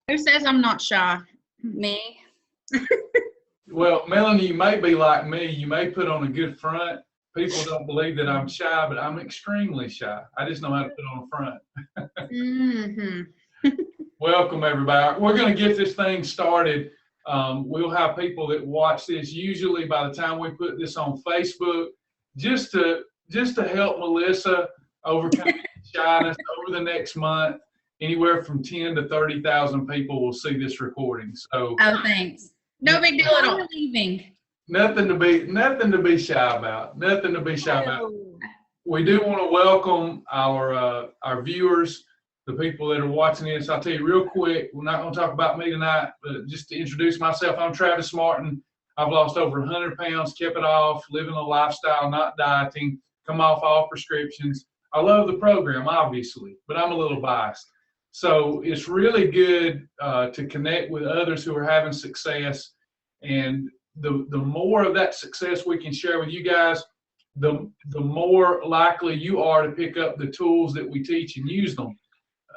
Who says I'm not shy? Me. Well, Melanie, you may be like me. You may put on a good front. People don't believe that I'm shy, but I'm extremely shy. I just know how to put on a front. Mm-hmm. Welcome, everybody. We're going to get this thing started. We'll have people that watch this usually by the time we put this on Facebook, just to help Melissa overcome shyness over the next month. Anywhere from 10 to 30,000 people will see this recording. So, Oh, thanks. No big deal at all. I'm leaving. nothing to be shy about. Nothing to be shy about. We do want to welcome our viewers, the people that are watching this. I'll tell you real quick, we're not going to talk about me tonight, but just to introduce myself, I'm Travis Martin. I've lost over 100 pounds, kept it off, living a lifestyle, not dieting, come off all prescriptions. I love the program, obviously, but I'm a little biased. So it's really good to connect with others who are having success. And the more of that success we can share with you guys, the more likely you are to pick up the tools that we teach and use them.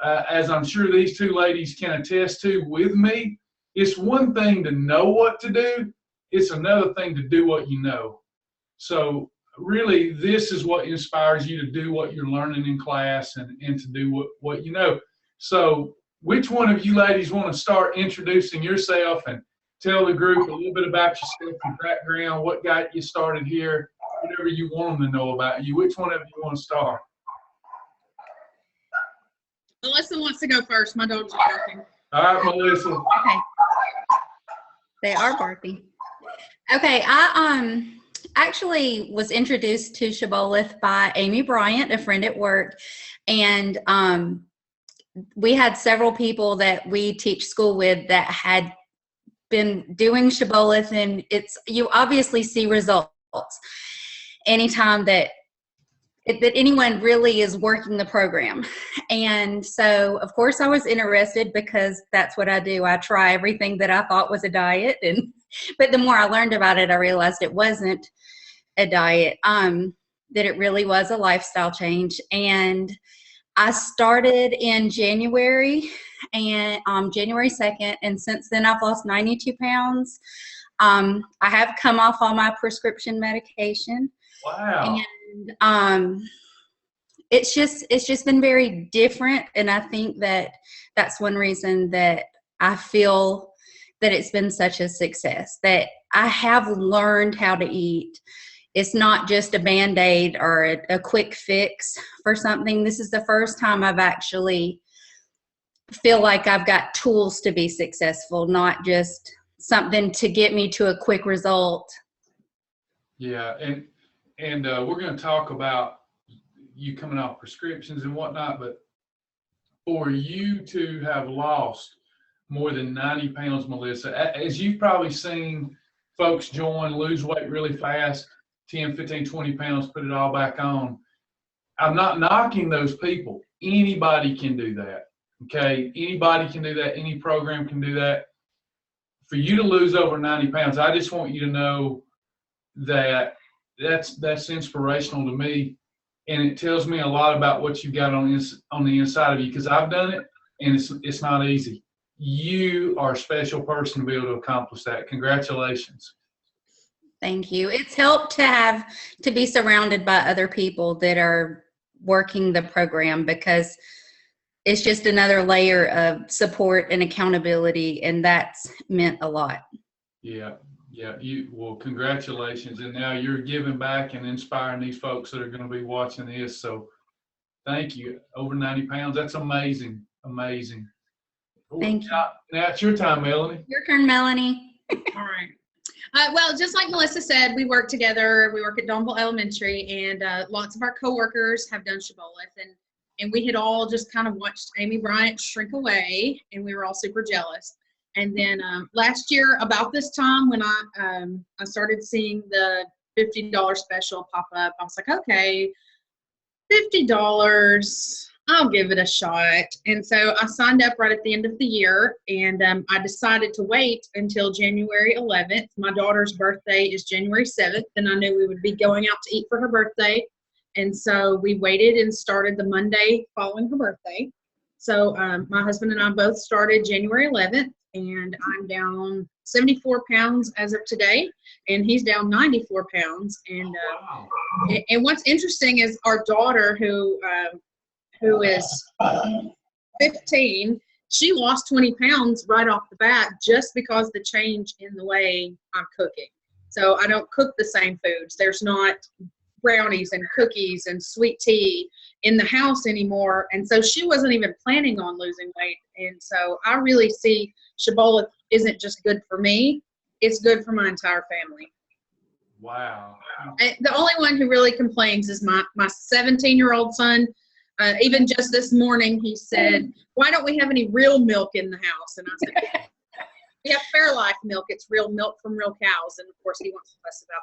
As I'm sure these two ladies can attest to with me, it's one thing to know what to do. It's another thing to do what you know. So really, this is what inspires you to do what you're learning in class and to do what you know. So which one of you ladies want to start introducing yourself and tell the group a little bit about yourself, your background, what got you started here, whatever you want them to know about you? Which one of you want to start? Melissa wants to go first. My dogs are barking. All right, Melissa. Okay. They are barking. Okay, I actually was introduced to Shibboleth by Amy Bryant, a friend at work, and we had several people that we teach school with that had been doing Shibboleth, and you obviously see results anytime that anyone really is working the program. And so, of course, I was interested because that's what I do. I try everything that I thought was a diet, but the more I learned about it, I realized it wasn't a diet, that it really was a lifestyle change. And I started in January, and January 2nd, and since then I've lost 92 pounds. I have come off all my prescription medication. Wow. And it's just been very different, and I think that's one reason that I feel that it's been such a success, that I have learned how to eat. It's not just a Band-Aid or a quick fix for something. This is the first time I've actually feel like I've got tools to be successful, not just something to get me to a quick result. Yeah, and we're going to talk about you coming off prescriptions and whatnot, but for you to have lost more than 90 pounds, Melissa, as you've probably seen folks lose weight really fast, 10, 15, 20 pounds, put it all back on. I'm not knocking those people. Anybody can do that, okay? Anybody can do that. Any program can do that. For you to lose over 90 pounds, I just want you to know that that's inspirational to me, and it tells me a lot about what you've got on the inside of you, because I've done it, and it's not easy. You are a special person to be able to accomplish that. Congratulations. Thank you. It's helped to be surrounded by other people that are working the program, because it's just another layer of support and accountability, and that's meant a lot. Yeah. Well, congratulations. And now you're giving back and inspiring these folks that are going to be watching this. So thank you. Over 90 pounds. That's amazing. Amazing. Thank you. Now it's your time, Melanie. Your turn, Melanie. All right. Well, just like Melissa said, we work together. We work at Donville Elementary, and lots of our coworkers have done Shibboleth, and we had all just kind of watched Amy Bryant shrink away, and we were all super jealous. And then last year, about this time, when I started seeing the $50 special pop up, I was like, okay, $50. I'll give it a shot. And so I signed up right at the end of the year, and I decided to wait until January 11th. My daughter's birthday is January 7th, and I knew we would be going out to eat for her birthday. And so we waited and started the Monday following her birthday. So my husband and I both started January 11th, and I'm down 74 pounds as of today, and he's down 94 pounds. And Wow. and what's interesting is our daughter, who is 15, she lost 20 pounds right off the bat just because the change in the way I'm cooking. So I don't cook the same foods. There's not brownies and cookies and sweet tea in the house anymore. And so she wasn't even planning on losing weight. And so I really see Shibboleth isn't just good for me, it's good for my entire family. Wow. And the only one who really complains is my 17-year-old son. Even just this morning, he said, "Why don't we have any real milk in the house?" And I said, "We have Fairlife milk. It's real milk from real cows." And of course, he wants to fuss about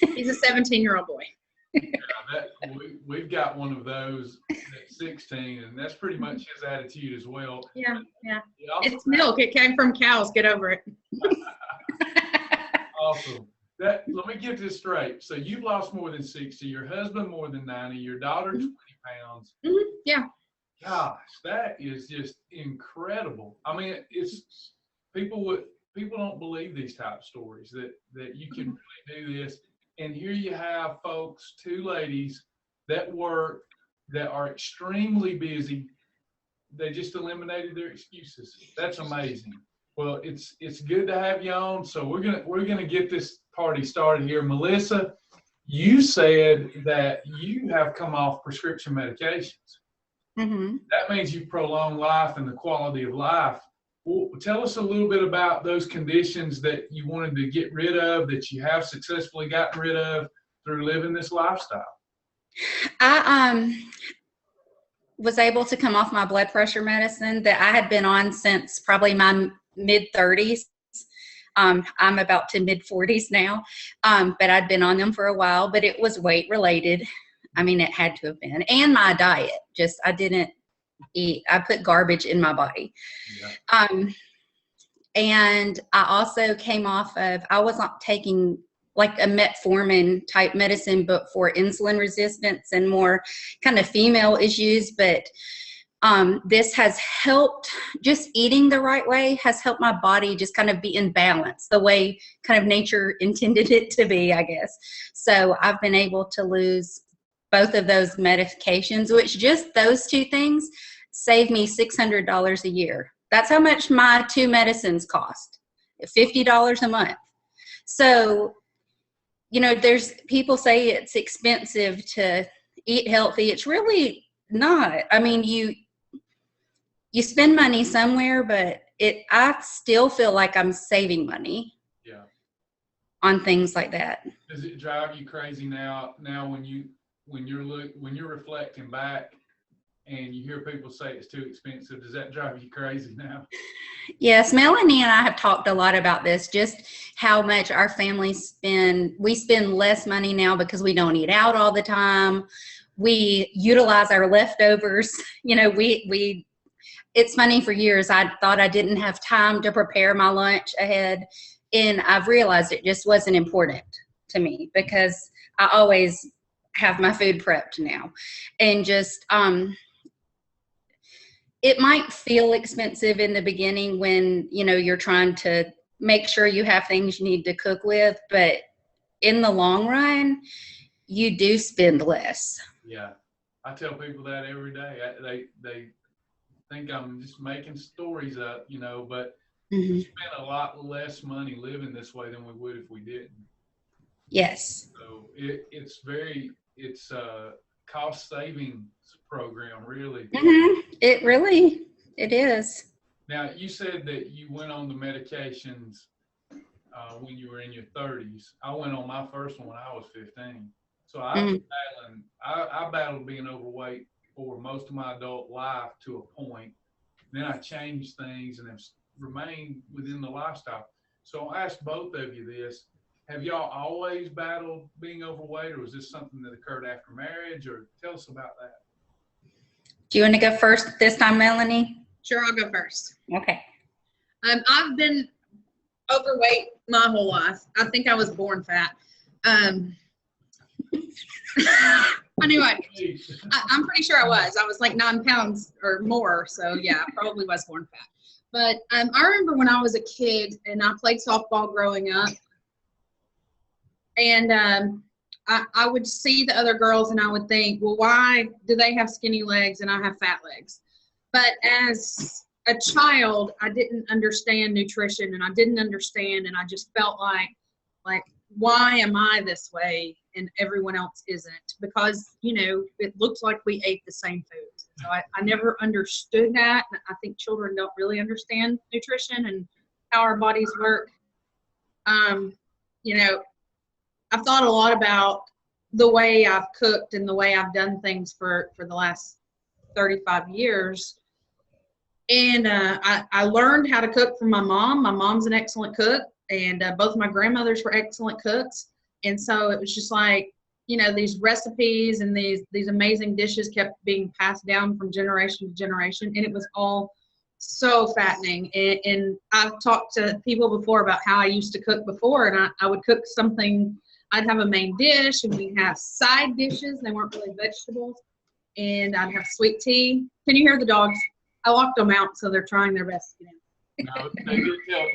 it. He's a 17-year-old boy. Yeah, we've got one of those at 16, and that's pretty much his attitude as well. Yeah. It's milk. It came from cows. Get over it. Awesome. Let me get this straight. So you've lost more than 60, your husband more than 90, your daughter 20 pounds. Mm-hmm. Yeah. Gosh, that is just incredible. I mean, it's people don't believe these type of stories that you can really do this. And here you have folks, two ladies that work, that are extremely busy. They just eliminated their excuses. That's amazing. Well, it's good to have you on. So we're gonna get this party started here. Melissa, you said that you have come off prescription medications. Mm-hmm. That means you prolong life and the quality of life. Well, tell us a little bit about those conditions that you wanted to get rid of, that you have successfully gotten rid of through living this lifestyle. I was able to come off my blood pressure medicine that I had been on since probably my mid-30s. I'm about to mid-40s now, but I'd been on them for a while, but it was weight related. I mean, it had to have been. And my diet, just I didn't eat. I put garbage in my body. Yeah. And I also came off of, I wasn't taking like a metformin type medicine, but for insulin resistance and more kind of female issues. But this has helped, just eating the right way has helped my body just kind of be in balance, the way kind of nature intended it to be, I guess. So I've been able to lose both of those medications, which just those two things save me $600 a year. That's how much my two medicines cost, $50 a month. So, you know, there's people say it's expensive to eat healthy. It's really not. I mean, you spend money somewhere, but I still feel like I'm saving money. Yeah. On things like that. Does it drive you crazy now when you're reflecting back and you hear people say it's too expensive? Does that drive you crazy now? Yes, Melanie and I have talked a lot about this, just how much our family we spend less money now because we don't eat out all the time. We utilize our leftovers. You know, it's funny, for years I thought I didn't have time to prepare my lunch ahead, and I've realized it just wasn't important to me because I always have my food prepped now. And just it might feel expensive in the beginning when, you know, you're trying to make sure you have things you need to cook with, but in the long run, you do spend less. Yeah, I tell people that every day. They think I'm just making stories up, you know, but we spend a lot less money living this way than we would if we didn't. Yes. So it's a cost savings program, really. It is. Now, you said that you went on the medications when you were in your 30s. I went on my first one when I was 15. So I battled being overweight for most of my adult life to a point. Then I changed things and have remained within the lifestyle. So I'll ask both of you this. Have y'all always battled being overweight, or was this something that occurred after marriage? Or tell us about that. Do you want to go first this time, Melanie? Sure, I'll go first. Okay. I've been overweight my whole life. I think I was born fat. I knew I'm pretty sure I was. I was like 9 pounds or more. So yeah, I probably was born fat. But I remember when I was a kid and I played softball growing up. And I would see the other girls and I would think, well, why do they have skinny legs and I have fat legs? But as a child, I didn't understand nutrition and I didn't understand, and I just felt like, why am I this way and everyone else isn't? Because, it looks like we ate the same foods. So I never understood that. I think children don't really understand nutrition and how our bodies work. I've thought a lot about the way I've cooked and the way I've done things for the last 35 years. And I learned how to cook from my mom. My mom's an excellent cook. And both my grandmothers were excellent cooks. And so it was just like, these recipes and these amazing dishes kept being passed down from generation to generation. And it was all so fattening. And I've talked to people before about how I used to cook before. And I would cook something, I'd have a main dish and we'd have side dishes. They weren't really vegetables. And I'd have sweet tea. Can you hear the dogs? I locked them out, so they're trying their best to get in. No,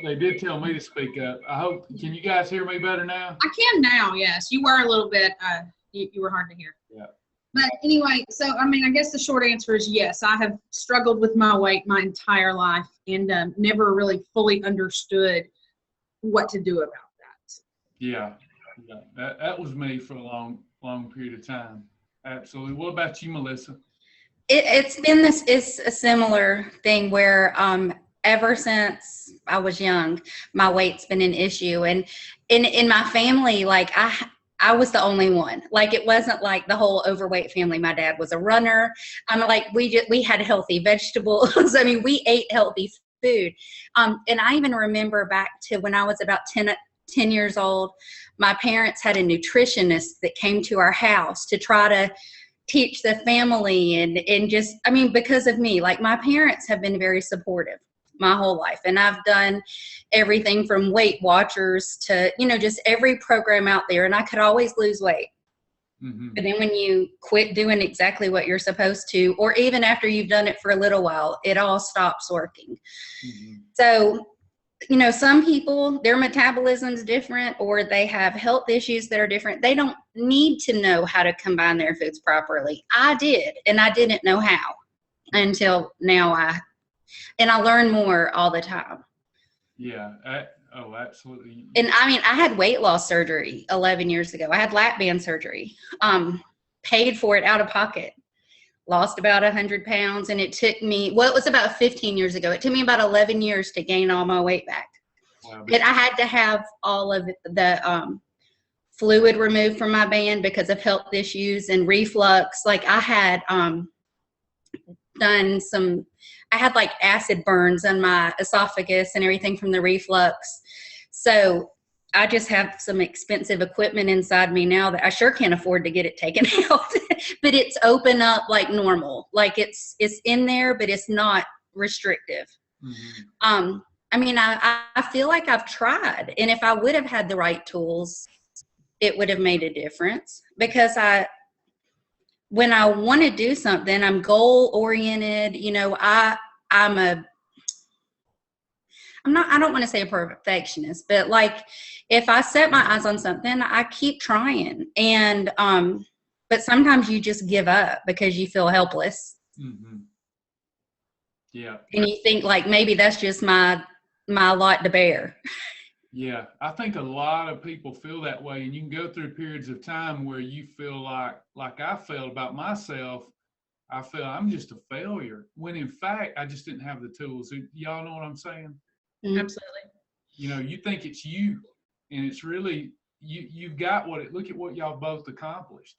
they did tell me to speak up. Can you guys hear me better now? I can now, yes. You were a little bit, you were hard to hear. Yeah. But anyway, so, I guess the short answer is yes. I have struggled with my weight my entire life and never really fully understood what to do about that. Yeah. That was me for a long period of time. Absolutely. What about you, Melissa? It's a similar thing where, ever since I was young, my weight's been an issue. And in my family, I was the only one. It wasn't like the whole overweight family. My dad was a runner. We had healthy vegetables. We ate healthy food. And I even remember back to when I was about 10 years old, my parents had a nutritionist that came to our house to try to teach the family and just, because of me, my parents have been very supportive my whole life. And I've done everything from Weight Watchers to, just every program out there. And I could always lose weight. Mm-hmm. But then when you quit doing exactly what you're supposed to, or even after you've done it for a little while, it all stops working. Mm-hmm. So, some people, their metabolism's different, or they have health issues that are different. They don't need to know how to combine their foods properly. I did, and I didn't know how until now. I learn more all the time. Yeah. Absolutely. And I had weight loss surgery 11 years ago. I had lap band surgery, paid for it out of pocket, lost about 100 pounds. And it took me, it was about 15 years ago. It took me about 11 years to gain all my weight back. Wow. But I had to have all of the fluid removed from my band because of health issues and reflux. I had I had acid burns on my esophagus and everything from the reflux. So I just have some expensive equipment inside me now that I sure can't afford to get it taken out, but it's open up like normal. It's in there, but it's not restrictive. Mm-hmm. I feel like I've tried, and if I would have had the right tools, it would have made a difference, because when I want to do something, I'm goal oriented. I don't want to say a perfectionist, but if I set my eyes on something, I keep trying. And, but sometimes you just give up because you feel helpless. Mm-hmm. Yeah. And you think maybe that's just my lot to bear. Yeah. I think a lot of people feel that way, and you can go through periods of time where you feel like I felt about myself. I feel I'm just a failure, when in fact, I just didn't have the tools. Y'all know what I'm saying? Mm-hmm. Absolutely. You think it's you, and it's really, you've got look at what y'all both accomplished.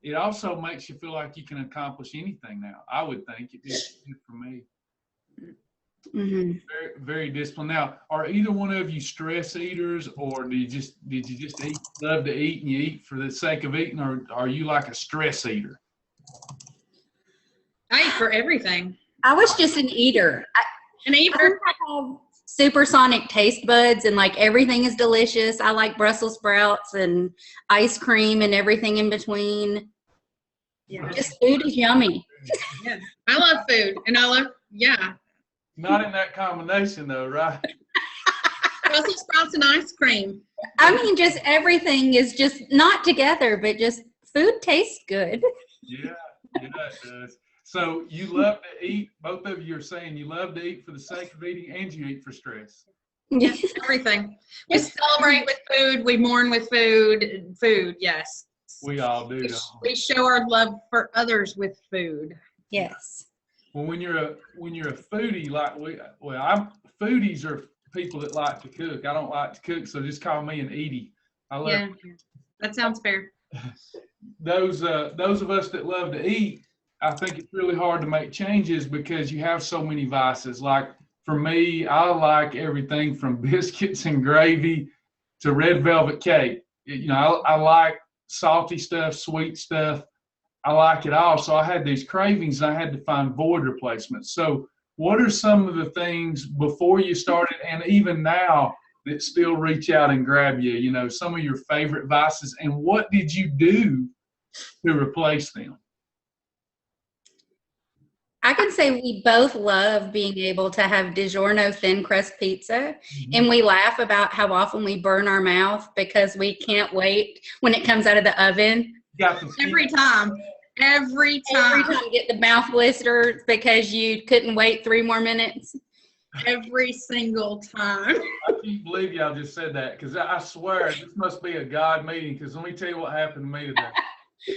It also makes you feel like you can accomplish anything now. I would think it did for me. Mm-hmm. Very, very disciplined. Now, are either one of you stress eaters, or did you just love to eat and you eat for the sake of eating, or are you like a stress eater? I eat for everything. I was just an eater. An eater? supersonic taste buds, and like everything is delicious. I like Brussels sprouts and ice cream and everything in between. Yeah. Just food is yummy. Yeah. I love food, and I love, yeah. Not in that combination though, right? Brussels sprouts and ice cream. I mean, just everything is just not together, but just food tastes good. Yeah, it does. So you love to eat. Both of you are saying you love to eat for the sake of eating, and you eat for stress. Yes, everything. We celebrate with food. We mourn with food. Food, yes. We all do. We show our love for others with food. Yes. Well, when you're a foodie, like foodies are people that like to cook. I don't like to cook, so just call me an Edie. I love. Yeah, that sounds fair. Those of us that love to eat, I think it's really hard to make changes because you have so many vices. Like for me, I like everything from biscuits and gravy to red velvet cake. I like salty stuff, sweet stuff. I like it all. So I had these cravings and I had to find void replacements. So what are some of the things before you started and even now that still reach out and grab you, some of your favorite vices, and what did you do to replace them? I can say we both love being able to have DiGiorno thin crust pizza, and we laugh about how often we burn our mouth because we can't wait when it comes out of the oven. Every time you get the mouth blisters because you couldn't wait 3 more minutes. Every single time. I can't believe y'all just said that, because I swear this must be a God meeting, because let me tell you what happened to me today.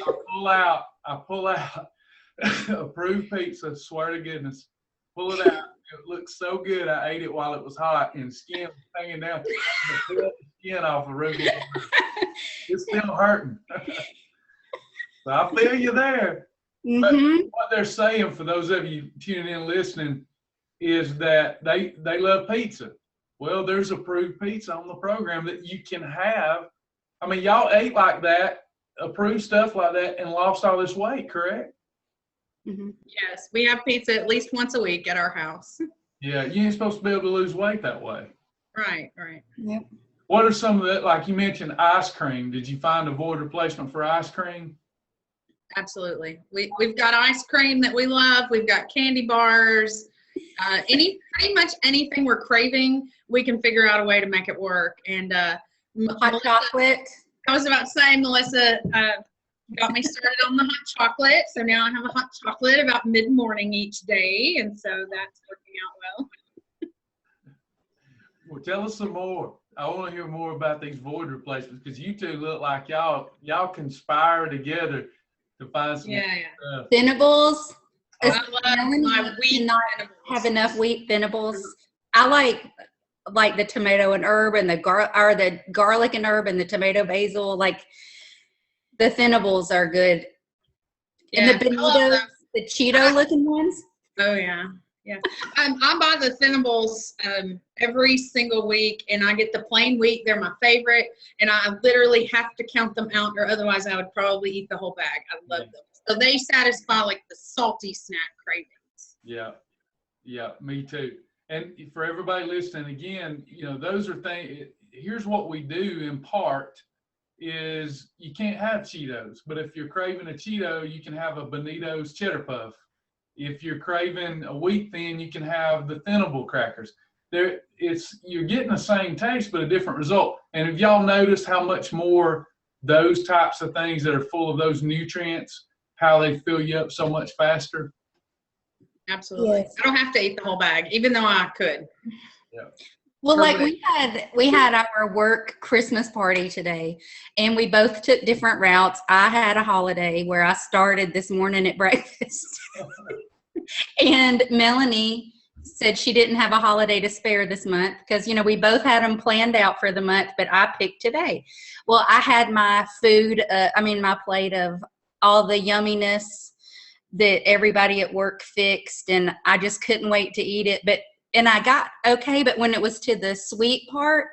I pull out approved pizza, swear to goodness, pull it out. It looked so good. I ate it while it was hot, and skin was hanging down. I pulled the skin off of Ruby. It's still hurting. So I feel you there. But what they're saying, for those of you tuning in listening, is that they love pizza. Well, there's approved pizza on the program that you can have. I mean, y'all ate like that, approved stuff like that, and lost all this weight, correct? Yes, we have pizza at least once a week at our house. Yeah, you ain't supposed to be able to lose weight that way. Right. Yep. What are some of the, like you mentioned, ice cream? Did you find a void replacement for ice cream? Absolutely. We've got ice cream that we love. We've got candy bars. Pretty much anything we're craving, we can figure out a way to make it work. And Hot chocolate. I was about to say, Melissa got me started on the hot chocolate. So now I have a hot chocolate about mid-morning each day. And so that's working out well. Well, tell us some more. I want to hear more about these void replacements, because you two look like y'all conspire together to find some stuff. Venables. I love my wheat Venables. Have enough wheat Venables. I like the tomato and herb and the garlic and herb and the tomato basil. Like the Venables are good. And the Bonitos, the Cheeto looking ones. Oh yeah. I buy the Venables every single week, and I get the plain wheat. They're my favorite, and I literally have to count them out, or otherwise I would probably eat the whole bag. I love them. So they satisfy like the salty snack cravings. Yeah, me too. And for everybody listening, again, those are things. Here's what we do in part is you can't have Cheetos, but if you're craving a Cheeto, you can have a Bonito's Cheddar Puff. If you're craving a wheat thin, you can have the Thinable crackers. You're getting the same taste, but a different result. And have y'all noticed how much more those types of things that are full of those nutrients, how they fill you up so much faster? Absolutely. Yes. I don't have to eat the whole bag, even though I could. Yeah. Well, like we had our work Christmas party today, and we both took different routes. I had a holiday where I started this morning at breakfast. And Melanie said she didn't have a holiday to spare this month because, we both had them planned out for the month, but I picked today. Well, I had my food, my plate of all the yumminess that everybody at work fixed, and I just couldn't wait to eat it. And I got okay, but when it was to the sweet part,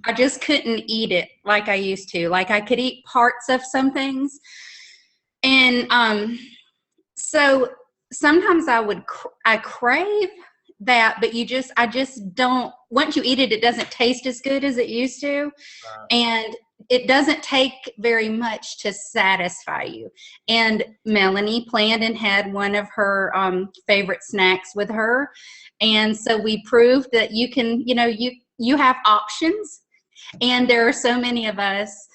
I just couldn't eat it like I used to. Like I could eat parts of some things. And so sometimes I crave that, but I just don't, once you eat it, it doesn't taste as good as it used to. Right. And it doesn't take very much to satisfy you. And Melanie planned and had one of her favorite snacks with her. And so we proved that you can, you have options. And there are so many of us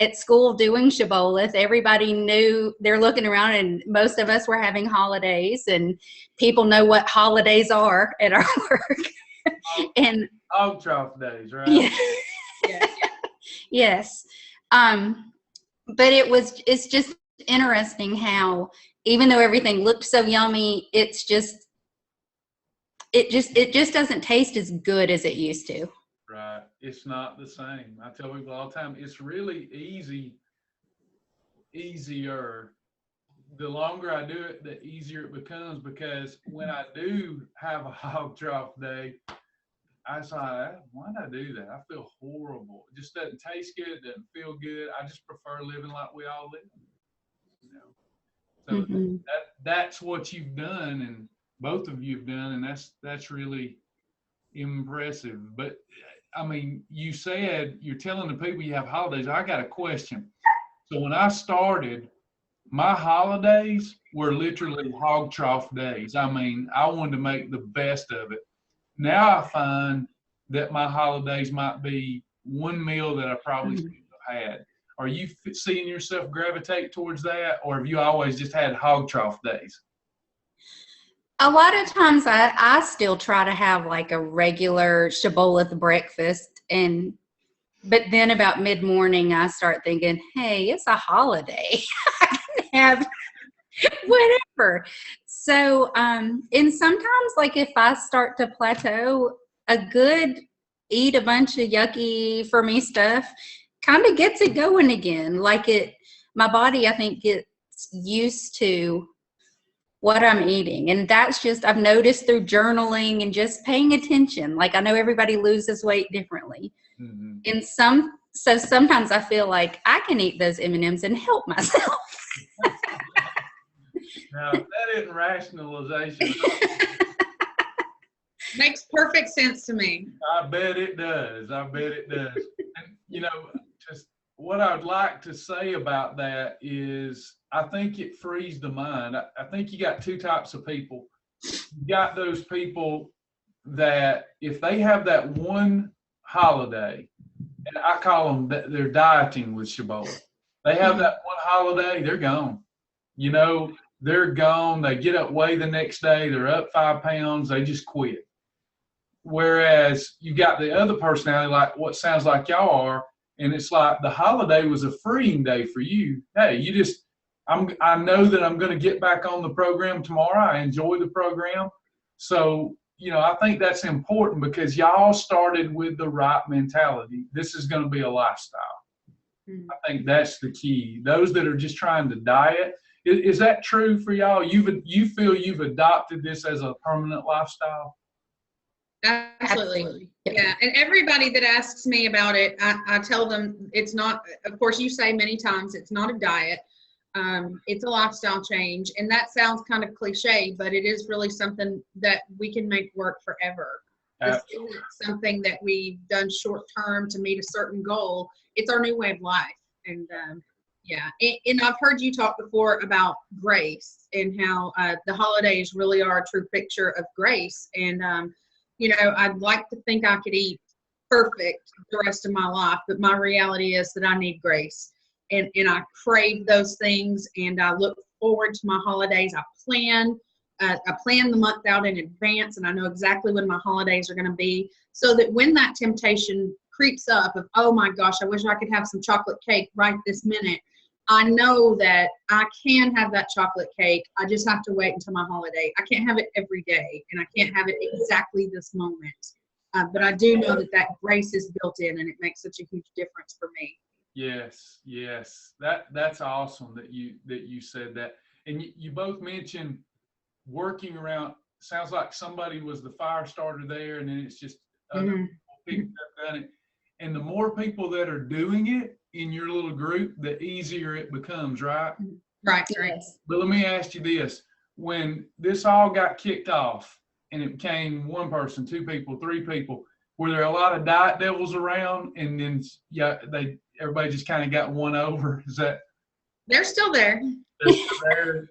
at school doing Shibboleth. Everybody knew, they're looking around, and most of us were having holidays, and people know what holidays are at our work. And Hog trough days, right? yeah. Yes. But it's just interesting how, even though everything looked so yummy, it just doesn't taste as good as it used to. Right. It's not the same. I tell people all the time, it's really easier. The longer I do it, the easier it becomes, because when I do have a hog trough day, I say, why did I do that? I feel horrible. It just doesn't taste good. It doesn't feel good. I just prefer living like we all live. So that's what you've done, and both of you have done, and that's really impressive. But I mean, you said you're telling the people you have holidays. I got a question. So when I started, my holidays were literally hog trough days. I mean, I wanted to make the best of it. Now I find that my holidays might be one meal that I probably shouldn't have had. Are you seeing yourself gravitate towards that, or have you always just had hog trough days? A lot of times I still try to have like a regular Shibboleth breakfast, but then about mid-morning I start thinking, hey, it's a holiday. I can have whatever. So, and sometimes, like, if I start to plateau, eat a bunch of yucky for me stuff kind of gets it going again. My body, I think, gets used to what I'm eating. And that's just, I've noticed through journaling and just paying attention. Like, I know everybody loses weight differently. And so sometimes I feel like I can eat those M&Ms and help myself. Now, that isn't rationalization. Makes perfect sense to me. I bet it does. And, just what I'd like to say about that is, I think it frees the mind. I think you got two types of people. You got those people that if they have that one holiday, and I call them that they're dieting with Shibboleth. They have that one holiday, they're gone. They're gone. They get up, weigh the next day, they're up 5 pounds, they just quit. Whereas you got the other personality, like what sounds like y'all are, and it's like the holiday was a freeing day for you. Hey, I know that I'm going to get back on the program tomorrow. I enjoy the program. So, I think that's important, because y'all started with the right mentality. This is going to be a lifestyle. I think that's the key. Those that are just trying to diet, is that true for y'all? You feel you've adopted this as a permanent lifestyle? Absolutely. Yeah. And everybody that asks me about it, I tell them it's not, of course, you say many times, it's not a diet. It's a lifestyle change. And that sounds kind of cliche, but it is really something that we can make work forever. This isn't something that we've done short term to meet a certain goal. It's our new way of life. And and I've heard you talk before about grace and how the holidays really are a true picture of grace. And I'd like to think I could eat perfect the rest of my life, but my reality is that I need grace. And I crave those things, and I look forward to my holidays. I plan the month out in advance, and I know exactly when my holidays are going to be, so that when that temptation creeps up of, oh my gosh, I wish I could have some chocolate cake right this minute, I know that I can have that chocolate cake. I just have to wait until my holiday. I can't have it every day, and I can't have it exactly this moment. But I do know that grace is built in, and it makes such a huge difference for me. Yes. That's awesome that you said that. And you both mentioned working around. Sounds like somebody was the fire starter there, and then it's just other people that have done it. And the more people that are doing it in your little group, the easier it becomes, right? Right. Yes. But let me ask you this. When this all got kicked off, and it became one person, two people, three people. Were there a lot of diet devils around, and then everybody just kind of got won over? Is that? They're still there. They're still there.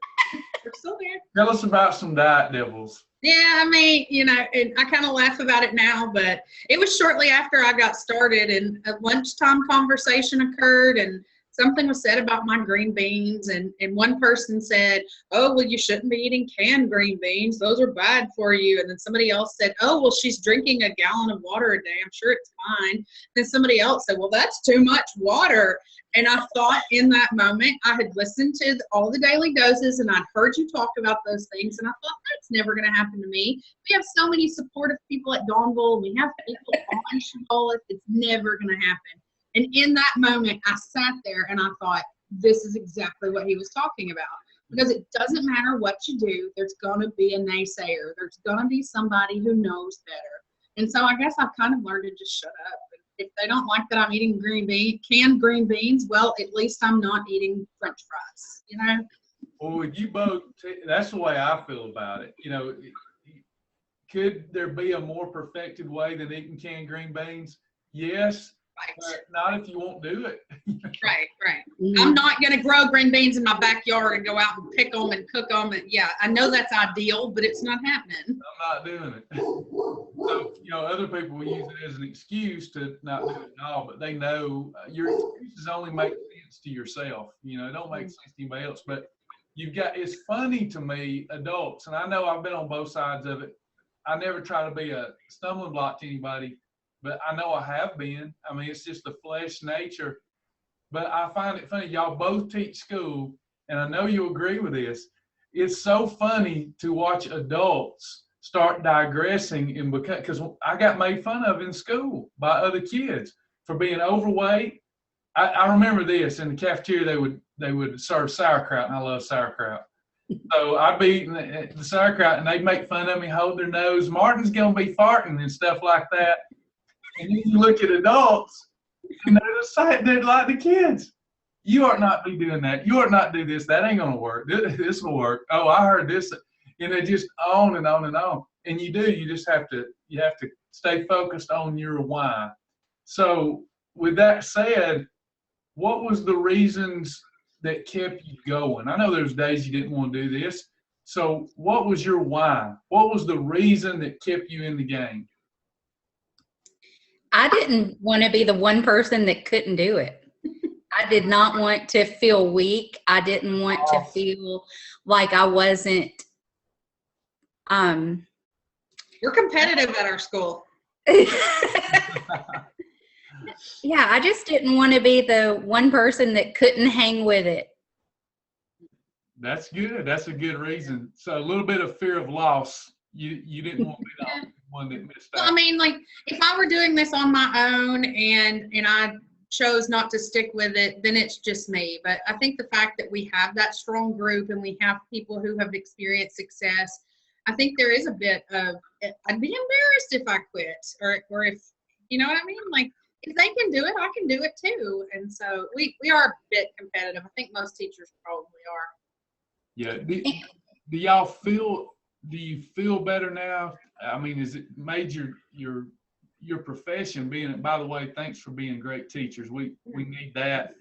They're still there. Tell us about some diet devils. Yeah, I mean, and I kind of laugh about it now, but it was shortly after I got started, and a lunchtime conversation occurred, and something was said about my green beans, and one person said, oh, well, you shouldn't be eating canned green beans. Those are bad for you. And then somebody else said, oh, well, she's drinking a gallon of water a day. I'm sure it's fine. Then somebody else said, well, that's too much water. And I thought in that moment, I had listened to all the daily doses, and I'd heard you talk about those things, and I thought, that's never going to happen to me. We have so many supportive people at Dawnville. We have people on Shibboleth. It's never going to happen. And in that moment, I sat there and I thought, this is exactly what he was talking about. Because it doesn't matter what you do, there's going to be a naysayer. There's going to be somebody who knows better. And so I guess I've kind of learned to just shut up. If they don't like that I'm eating canned green beans, well, at least I'm not eating French fries, Well, you both, that's the way I feel about it. Could there be a more perfected way than eating canned green beans? Yes. Right. Not if you won't do it. Right. Mm-hmm. I'm not going to grow green beans in my backyard and go out and pick them and cook them. And yeah, I know that's ideal, but it's not happening. I'm not doing it. So, other people will use it as an excuse to not do it at all, but they know your excuses only make sense to yourself. It don't make sense to anybody else. But it's funny to me, adults, and I know I've been on both sides of it. I never try to be a stumbling block to anybody. But I know I have been. I mean, it's just the flesh nature. But I find it funny. Y'all both teach school, and I know you agree with this. It's so funny to watch adults start digressing, and because I got made fun of in school by other kids for being overweight. I remember this in the cafeteria. They would serve sauerkraut, and I love sauerkraut. So I'd be eating the sauerkraut, and they'd make fun of me, hold their nose. Martin's gonna be farting and stuff like that. And then you look at adults, and they're just sitting there like the kids. You ought not be doing that. You ought not do this. That ain't going to work. This will work. Oh, I heard this. And they just on and on and on. And you do. You just have to stay focused on your why. So with that said, what was the reasons that kept you going? I know there's days you didn't want to do this. So what was your why? What was the reason that kept you in the game? I didn't want to be the one person that couldn't do it. I did not want to feel weak. I didn't want to feel like I wasn't. You're competitive at our school. Yeah, I just didn't want to be the one person that couldn't hang with it. That's good. That's a good reason. So a little bit of fear of loss. You didn't want to be the one that missed out. Well, I mean, like, if I were doing this on my own and I chose not to stick with it, then it's just me. But I think the fact that we have that strong group and we have people who have experienced success, I think there is a bit of, I'd be embarrassed if I quit or if, you know what I mean? Like, if they can do it, I can do it too. And so we are a bit competitive. I think most teachers probably are. Yeah. Do y'all feel, do you feel better now? I mean, is it made your profession being, by the way, thanks for being great teachers. We need that.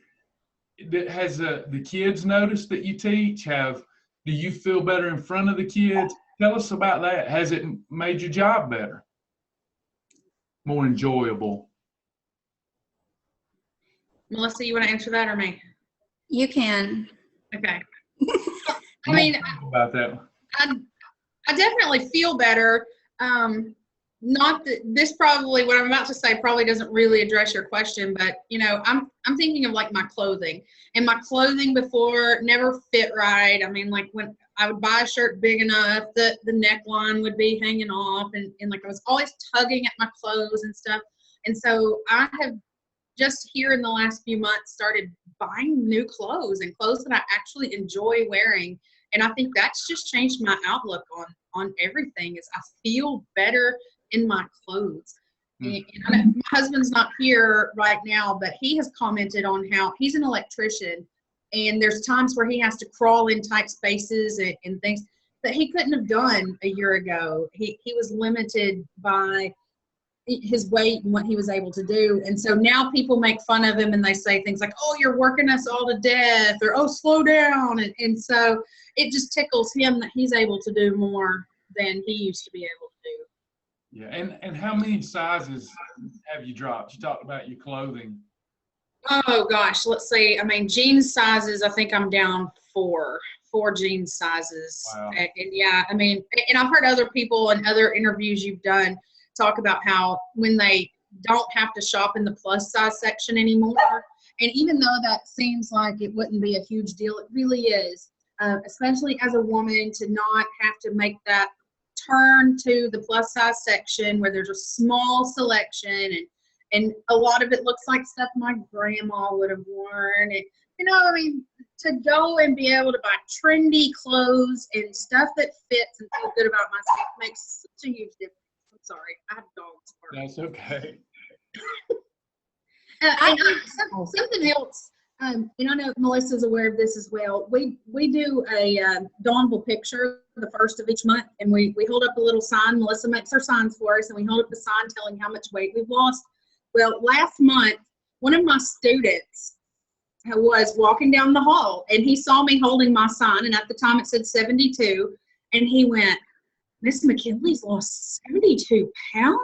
Has the kids noticed that you teach? Do you feel better in front of the kids? Tell us about that. Has it made your job better? More enjoyable? Melissa, you want to answer that or me? You can. Okay. I mean, about that. I definitely feel better. Not that this probably, what I'm about to say probably doesn't really address your question, but you know, I'm thinking of like my clothing, and my clothing before never fit right. I mean, like when I would buy a shirt big enough, the neckline would be hanging off, and like I was always tugging at my clothes and stuff. And so I have just here in the last few months started buying new clothes and clothes that I actually enjoy wearing. And I think that's just changed my outlook on everything. Is I feel better in my clothes. And my husband's not here right now, but he has commented on how he's an electrician, and there's times where he has to crawl in tight spaces and things. that he couldn't have done a year ago. He was limited by his weight and what he was able to do. And so now people make fun of him and they say things like, oh, you're working us all to death, or oh, slow down. And so it just tickles him that he's able to do more than he used to be able to do. Yeah, and how many sizes have you dropped? You talked about your clothing. Oh gosh, let's see. I mean, jeans sizes, I think I'm down four jeans sizes. Wow. And yeah, I mean, and I've heard other people in other interviews you've done talk about how when they don't have to shop in the plus size section anymore, and even though that seems like it wouldn't be a huge deal, it really is, especially as a woman, to not have to make that turn to the plus size section where there's a small selection, and a lot of it looks like stuff my grandma would have worn. And, I mean, to go and be able to buy trendy clothes and stuff that fits and feel good about myself makes such a huge difference. I'm sorry, I have dogs. That's okay. Something else, and I know Melissa's aware of this as well. We do a Dawnville picture the first of each month, and we hold up a little sign. Melissa makes our signs for us, and we hold up the sign telling how much weight we've lost. Well, last month, one of my students was walking down the hall, and he saw me holding my sign, and at the time it said 72, and he went, Miss McKenley's lost 72 pounds?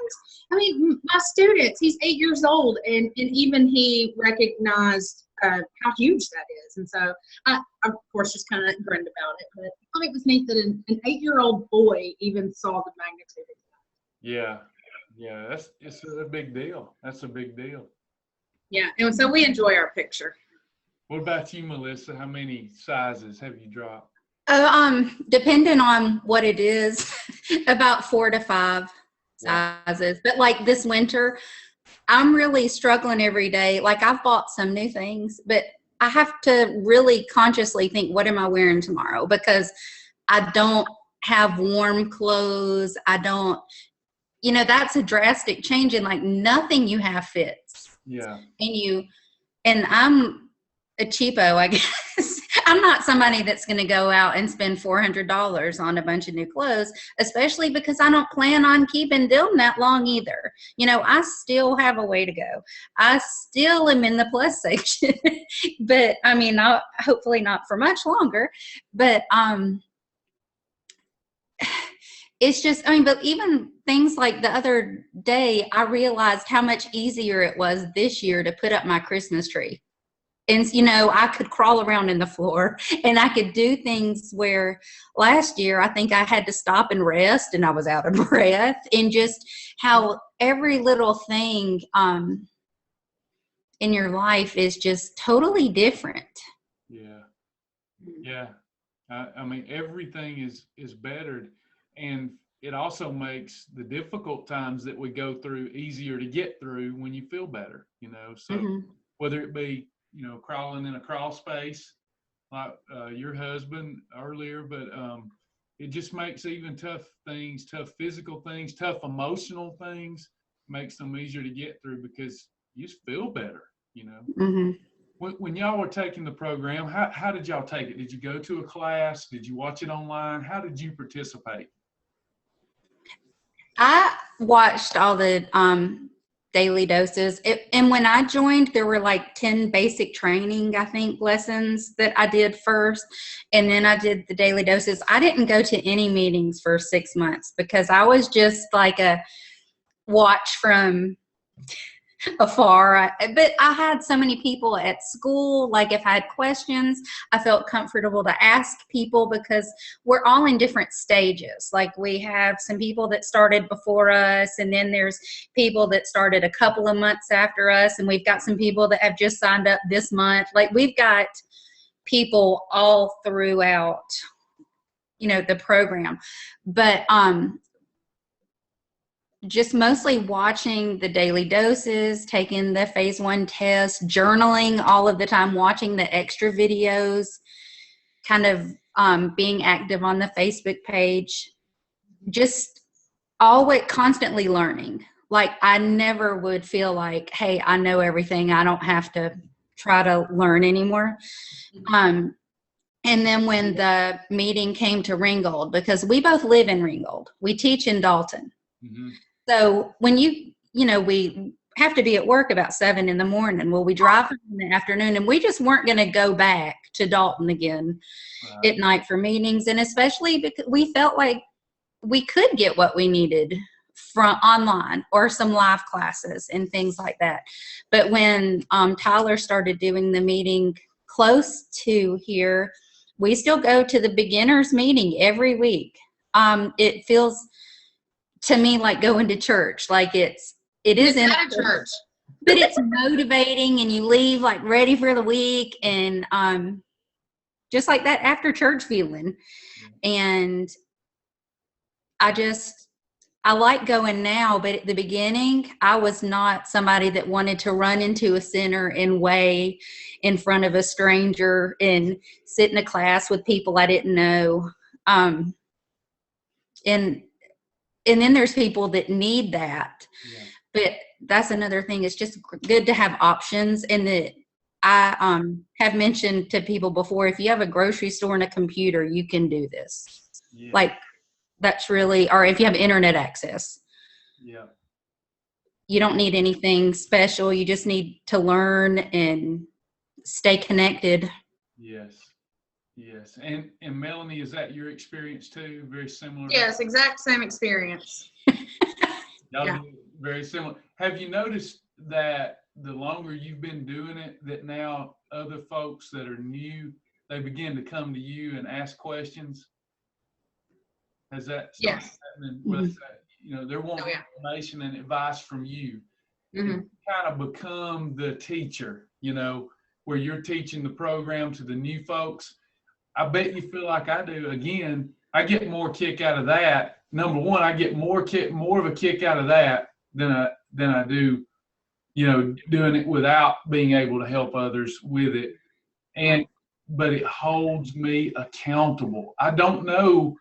I mean, my students, he's 8 years old, and even he recognized how huge that is. And so I, of course, just kind of grinned about it, but I thought it was neat that an 8-year-old boy even saw the magnitude of that. Yeah, it's a big deal. That's a big deal. Yeah, and so we enjoy our picture. What about you, Melissa? How many sizes have you dropped? Depending on what it is, about 4 to 5 sizes. But like this winter, I'm really struggling every day. Like I've bought some new things, but I have to really consciously think, what am I wearing tomorrow? Because I don't have warm clothes. I don't, that's a drastic change in like nothing you have fits. Yeah. And I'm a cheapo, I guess. I'm not somebody that's going to go out and spend $400 on a bunch of new clothes, especially because I don't plan on keeping them that long either. I still have a way to go. I still am in the plus section, but I mean, hopefully not for much longer, but, it's just, but even things like the other day, I realized how much easier it was this year to put up my Christmas tree. And, I could crawl around in the floor and I could do things where last year I think I had to stop and rest and I was out of breath, and just how every little thing in your life is just totally different. Yeah. I mean, everything is bettered, and it also makes the difficult times that we go through easier to get through when you feel better, so whether it be, crawling in a crawl space like your husband earlier, but it just makes even tough things, tough physical things, tough emotional things, makes them easier to get through because you just feel better, When y'all were taking the program, how did y'all take it? Did you go to a class? Did you watch it online? How did you participate? I watched all the daily doses. And when I joined, there were like 10 basic training, I think, lessons that I did first. And then I did the daily doses. I didn't go to any meetings for 6 months because I was just like a watch from afar. But I had so many people at school, like if I had questions, I felt comfortable to ask people because we're all in different stages. Like we have some people that started before us, and then there's people that started a couple of months after us, and we've got some people that have just signed up this month. Like we've got people all throughout, the program. But just mostly watching the daily doses, taking the phase 1 test, journaling all of the time, watching the extra videos, kind of being active on the Facebook page, just always constantly learning. Like I never would feel like, hey, I know everything. I don't have to try to learn anymore. And then when the meeting came to Ringgold, because we both live in Ringgold, we teach in Dalton. Mm-hmm. So when we have to be at work about 7 in the morning. Well, we drive in the afternoon, and we just weren't going to go back to Dalton again at night for meetings. And especially because we felt like we could get what we needed from online or some live classes and things like that. But when Tyler started doing the meeting close to here, we still go to the beginners meeting every week. It feels to me like going to church. Like it is in a church, but it's motivating, and you leave like ready for the week, and just like that after church feeling. And I like going now, but at the beginning, I was not somebody that wanted to run into a center and weigh in front of a stranger and sit in a class with people I didn't know. And then there's people that need that. Yeah. But that's another thing. It's just good to have options. And that I have mentioned to people before, if you have a grocery store and a computer, you can do this. Yeah. Like, that's really, or if you have internet access. Yeah. You don't need anything special. You just need to learn and stay connected. Yes. Yes. And Melanie, is that your experience too? Very similar? Yes, exact same experience. Yeah. Very similar. Have you noticed that the longer you've been doing it, that now other folks that are new, they begin to come to you and ask questions? Has that started happening with that? They're wanting information and advice from you. Mm-hmm. You kind of become the teacher, where you're teaching the program to the new folks. I bet you feel like I do. Again, I get more kick out of that. Number one, I get more of a kick out of that than I do, doing it without being able to help others with it. But it holds me accountable. I don't know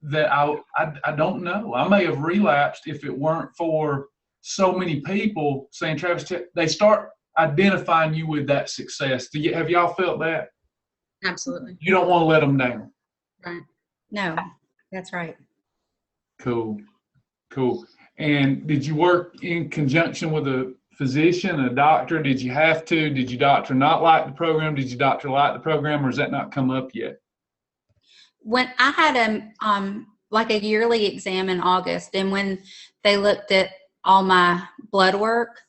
that I don't know. I may have relapsed if it weren't for so many people saying, Travis, they start identifying you with that success. Have y'all felt that? Absolutely. You don't want to let them down. Right. No, that's right. Cool. And did you work in conjunction with a physician, a doctor? Did you have to? Did your doctor not like the program? Did your doctor like the program, or has that not come up yet? When I had like a yearly exam in August, and when they looked at all my blood work,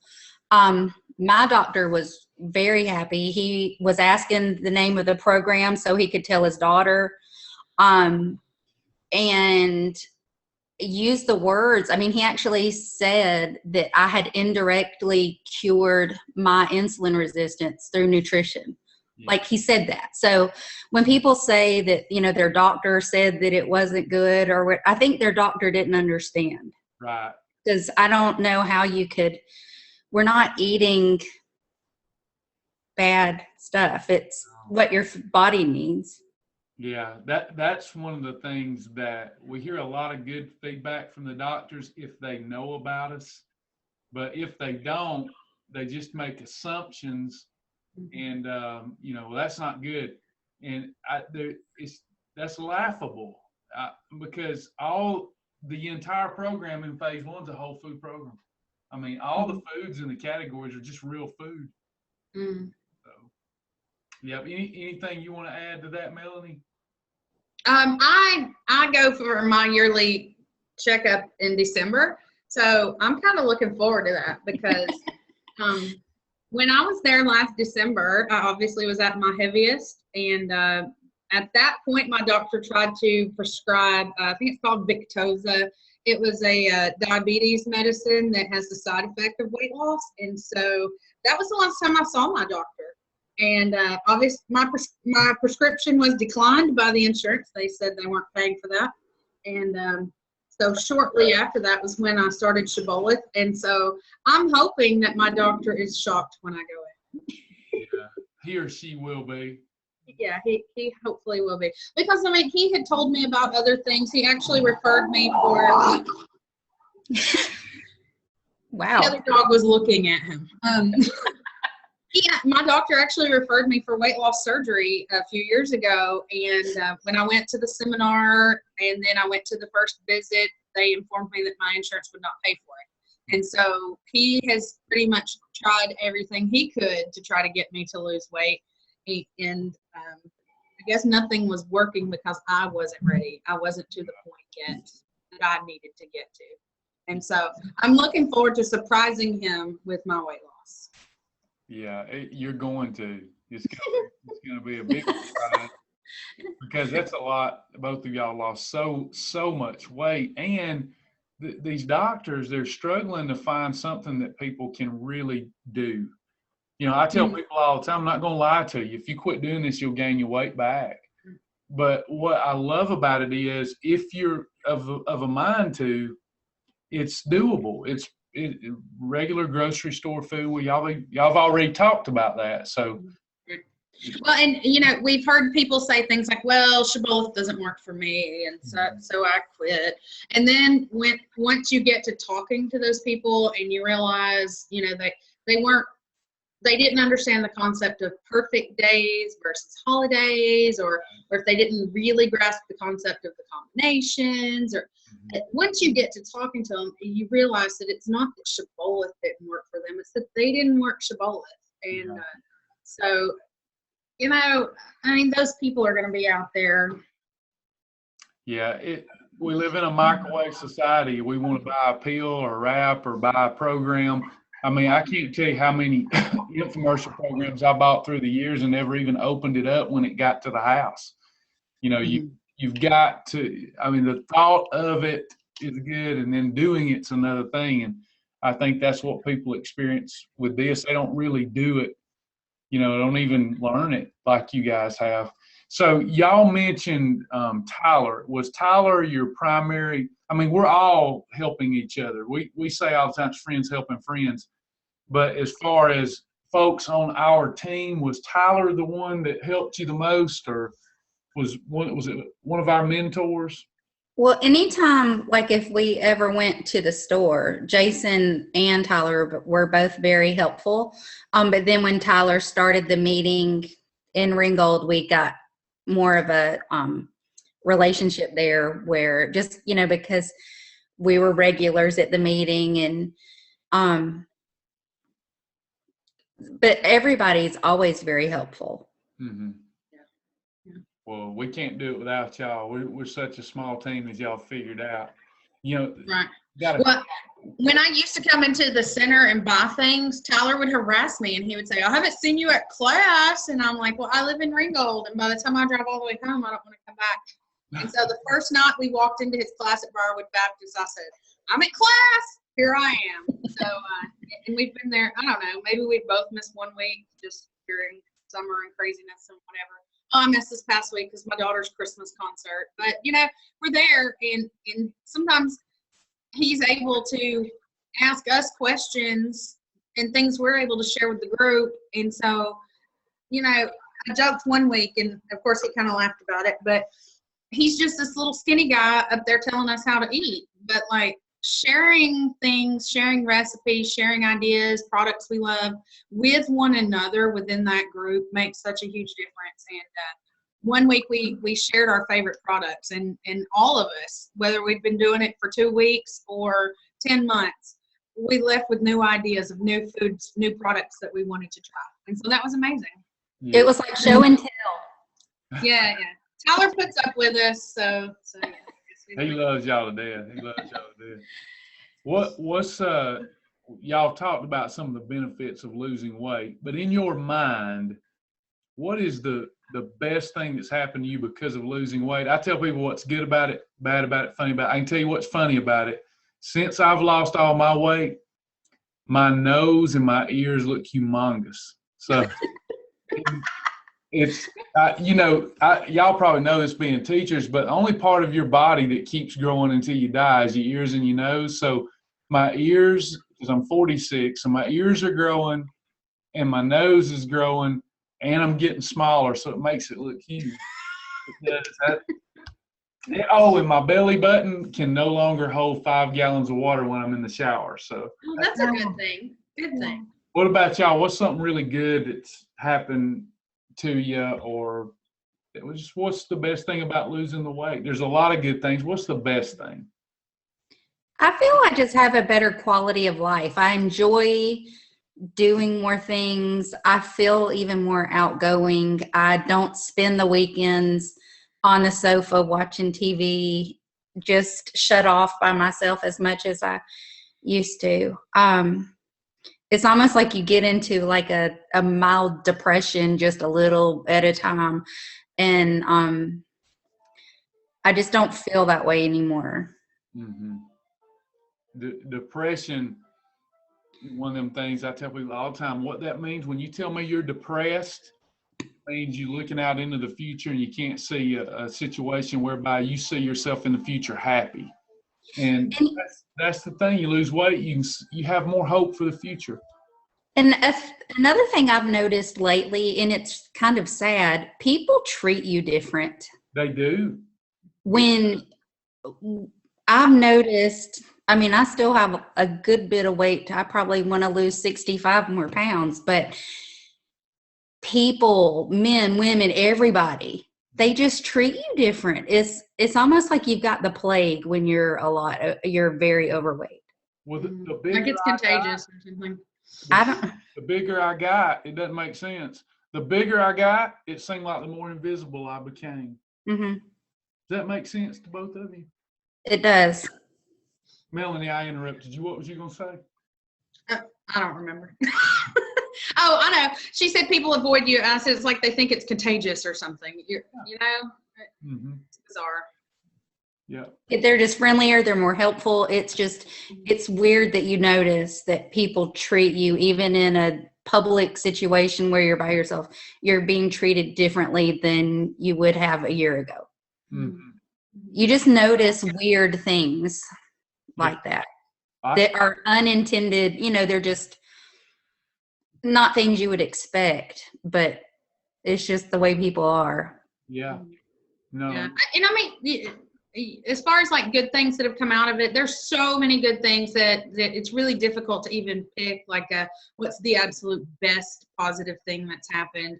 my doctor was very happy. He was asking the name of the program so he could tell his daughter, and use the words. I mean, he actually said that I had indirectly cured my insulin resistance through nutrition. Yeah. Like, he said that. So when people say that, their doctor said that it wasn't good, or I think their doctor didn't understand. Right. Because I don't know how we're not eating bad stuff. It's what your body needs. Yeah, that's one of the things that we hear a lot of good feedback from the doctors if they know about us. But if they don't, they just make assumptions, and that's not good. And that's laughable, because the entire program in phase 1 is a whole food program. I mean, all the foods in the categories are just real food. Mm. So, yeah. Anything you want to add to that, Melanie? I go for my yearly checkup in December, so I'm kind of looking forward to that, because when I was there last December, I obviously was at my heaviest, and at that point, my doctor tried to prescribe, I think it's called Victoza. It was a diabetes medicine that has the side effect of weight loss, and so that was the last time I saw my doctor. And obviously, my prescription was declined by the insurance. They said they weren't paying for that. And so shortly after that was when I started Shibboleth. And so I'm hoping that my doctor is shocked when I go in. Yeah, he or she will be. Yeah, he hopefully will be. Because, I mean, he had told me about other things. He actually referred me for... Wow. The other dog was looking at him. Yeah, my doctor actually referred me for weight loss surgery a few years ago. And when I went to the seminar and then I went to the first visit, they informed me that my insurance would not pay for it. And so he has pretty much tried everything he could to try to get me to lose weight. And I guess nothing was working because I wasn't ready. I wasn't to the point yet that I needed to get to. And so I'm looking forward to surprising him with my weight loss. Yeah, you're going to. It's going to be a big surprise because that's a lot. Both of y'all lost so much weight, and these doctors, they're struggling to find something that people can really do. You know, I tell people all the time, I'm not going to lie to you. If you quit doing this, you'll gain your weight back. But what I love about it is if you're of a mind to, it's doable. It's regular grocery store food. Well, y'all have already talked about that. So, well, and we've heard people say things like, "Well, Shibboleth doesn't work for me," and so I quit. And then once you get to talking to those people and you realize, they didn't understand the concept of perfect days versus holidays, or if they didn't really grasp the concept of the combinations, or once you get to talking to them, you realize that it's not that Shibboleth didn't work for them, it's that they didn't work Shibboleth. And so, those people are going to be out there. Yeah, we live in a microwave society. We want to buy a pill or a wrap or buy a program. I mean, I can't tell you how many infomercial programs I bought through the years and never even opened it up when it got to the house. You've got to, the thought of it is good, and then doing it's another thing. And I think that's what people experience with this. They don't really do it, don't even learn it like you guys have. So y'all mentioned Tyler. Was Tyler your primary? We're all helping each other. We say all the time, friends helping friends. But as far as folks on our team, was Tyler the one that helped you the most, or was it one of our mentors? Well, anytime, like if we ever went to the store, Jason and Tyler were both very helpful. But then when Tyler started the meeting in Ringgold, we got more of a relationship there where just, because we were regulars at the meeting, and but everybody's always very helpful. Mm-hmm. Well, we can't do it without y'all. We're such a small team, as y'all figured out. Right. Well, when I used to come into the center and buy things, Tyler would harass me and he would say, "I haven't seen you at class." And I'm like, "Well, I live in Ringgold, and by the time I drive all the way home, I don't want to come back." And so the first night we walked into his class at Briarwood Baptist, I said, "I'm at class. Here I am." So, and we've been there, I don't know, maybe we both missed 1 week just during summer and craziness and whatever. I missed this past week because my daughter's Christmas concert. But, we're there, and sometimes he's able to ask us questions and things we're able to share with the group. And so, I joked 1 week, and of course he kind of laughed about it, but he's just this little skinny guy up there telling us how to eat. But sharing things, sharing recipes, sharing ideas, products we love with one another within that group makes such a huge difference. And 1 week we shared our favorite products, and all of us, whether we've been doing it for 2 weeks or 10 months, we left with new ideas of new foods, new products that we wanted to try. And so that was amazing. It was like show and tell. Yeah. Tyler puts up with us, so yeah. He loves y'all to death. What's y'all talked about some of the benefits of losing weight, but in your mind, what is the best thing that's happened to you because of losing weight? I tell people what's good about it, bad about it, funny about it. I can tell you what's funny about it. Since I've lost all my weight, my nose and my ears look humongous. So it's, y'all probably know this being teachers, but the only part of your body that keeps growing until you die is your ears and your nose. So my ears, because I'm 46, so my ears are growing and my nose is growing and I'm getting smaller, so it makes it look huge. And my belly button can no longer hold 5 gallons of water when I'm in the shower. So that's a good thing. Good thing. What about y'all? What's something really good that's happened to you, or what's the best thing about losing the weight? There's a lot of good things. What's the best thing? I feel I just have a better quality of life. I enjoy doing more things. I feel even more outgoing. I don't spend the weekends on the sofa watching TV, just shut off by myself as much as I used to. It's almost like you get into like a mild depression just a little at a time. And I just don't feel that way anymore. Mm-hmm. Depression, one of them things I tell people all the time, what that means when you tell me you're depressed, it means you're looking out into the future and you can't see a situation whereby you see yourself in the future happy. And that's the thing. You lose weight, you have more hope for the future. And another thing I've noticed lately, and it's kind of sad, people treat you different. They do. When I've noticed, I mean, I still have a good bit of weight. I probably want to lose 65 more pounds, but people, men, women, everybody, they just treat you different. It's almost like you've got the plague when you're very overweight. Well, the bigger like it's contagious or something. The bigger I got, it doesn't make sense. The bigger I got, it seemed like the more invisible I became. Mm-hmm. Does that make sense to both of you? It does. Melanie, I interrupted you. What was you going to say? I don't remember. Oh, I know. She said people avoid you. And I said it's like they think it's contagious or something. You know? Mm-hmm. It's bizarre. Yeah. If they're just friendlier, they're more helpful. It's weird that you notice that people treat you, even in a public situation where you're by yourself, you're being treated differently than you would have a year ago. Mm-hmm. You just notice weird things like that are unintended. They're just not things you would expect, but it's just the way people are. Yeah. No. Yeah. And I mean, as far as like good things that have come out of it, there's so many good things that it's really difficult to even pick like what's the absolute best positive thing that's happened.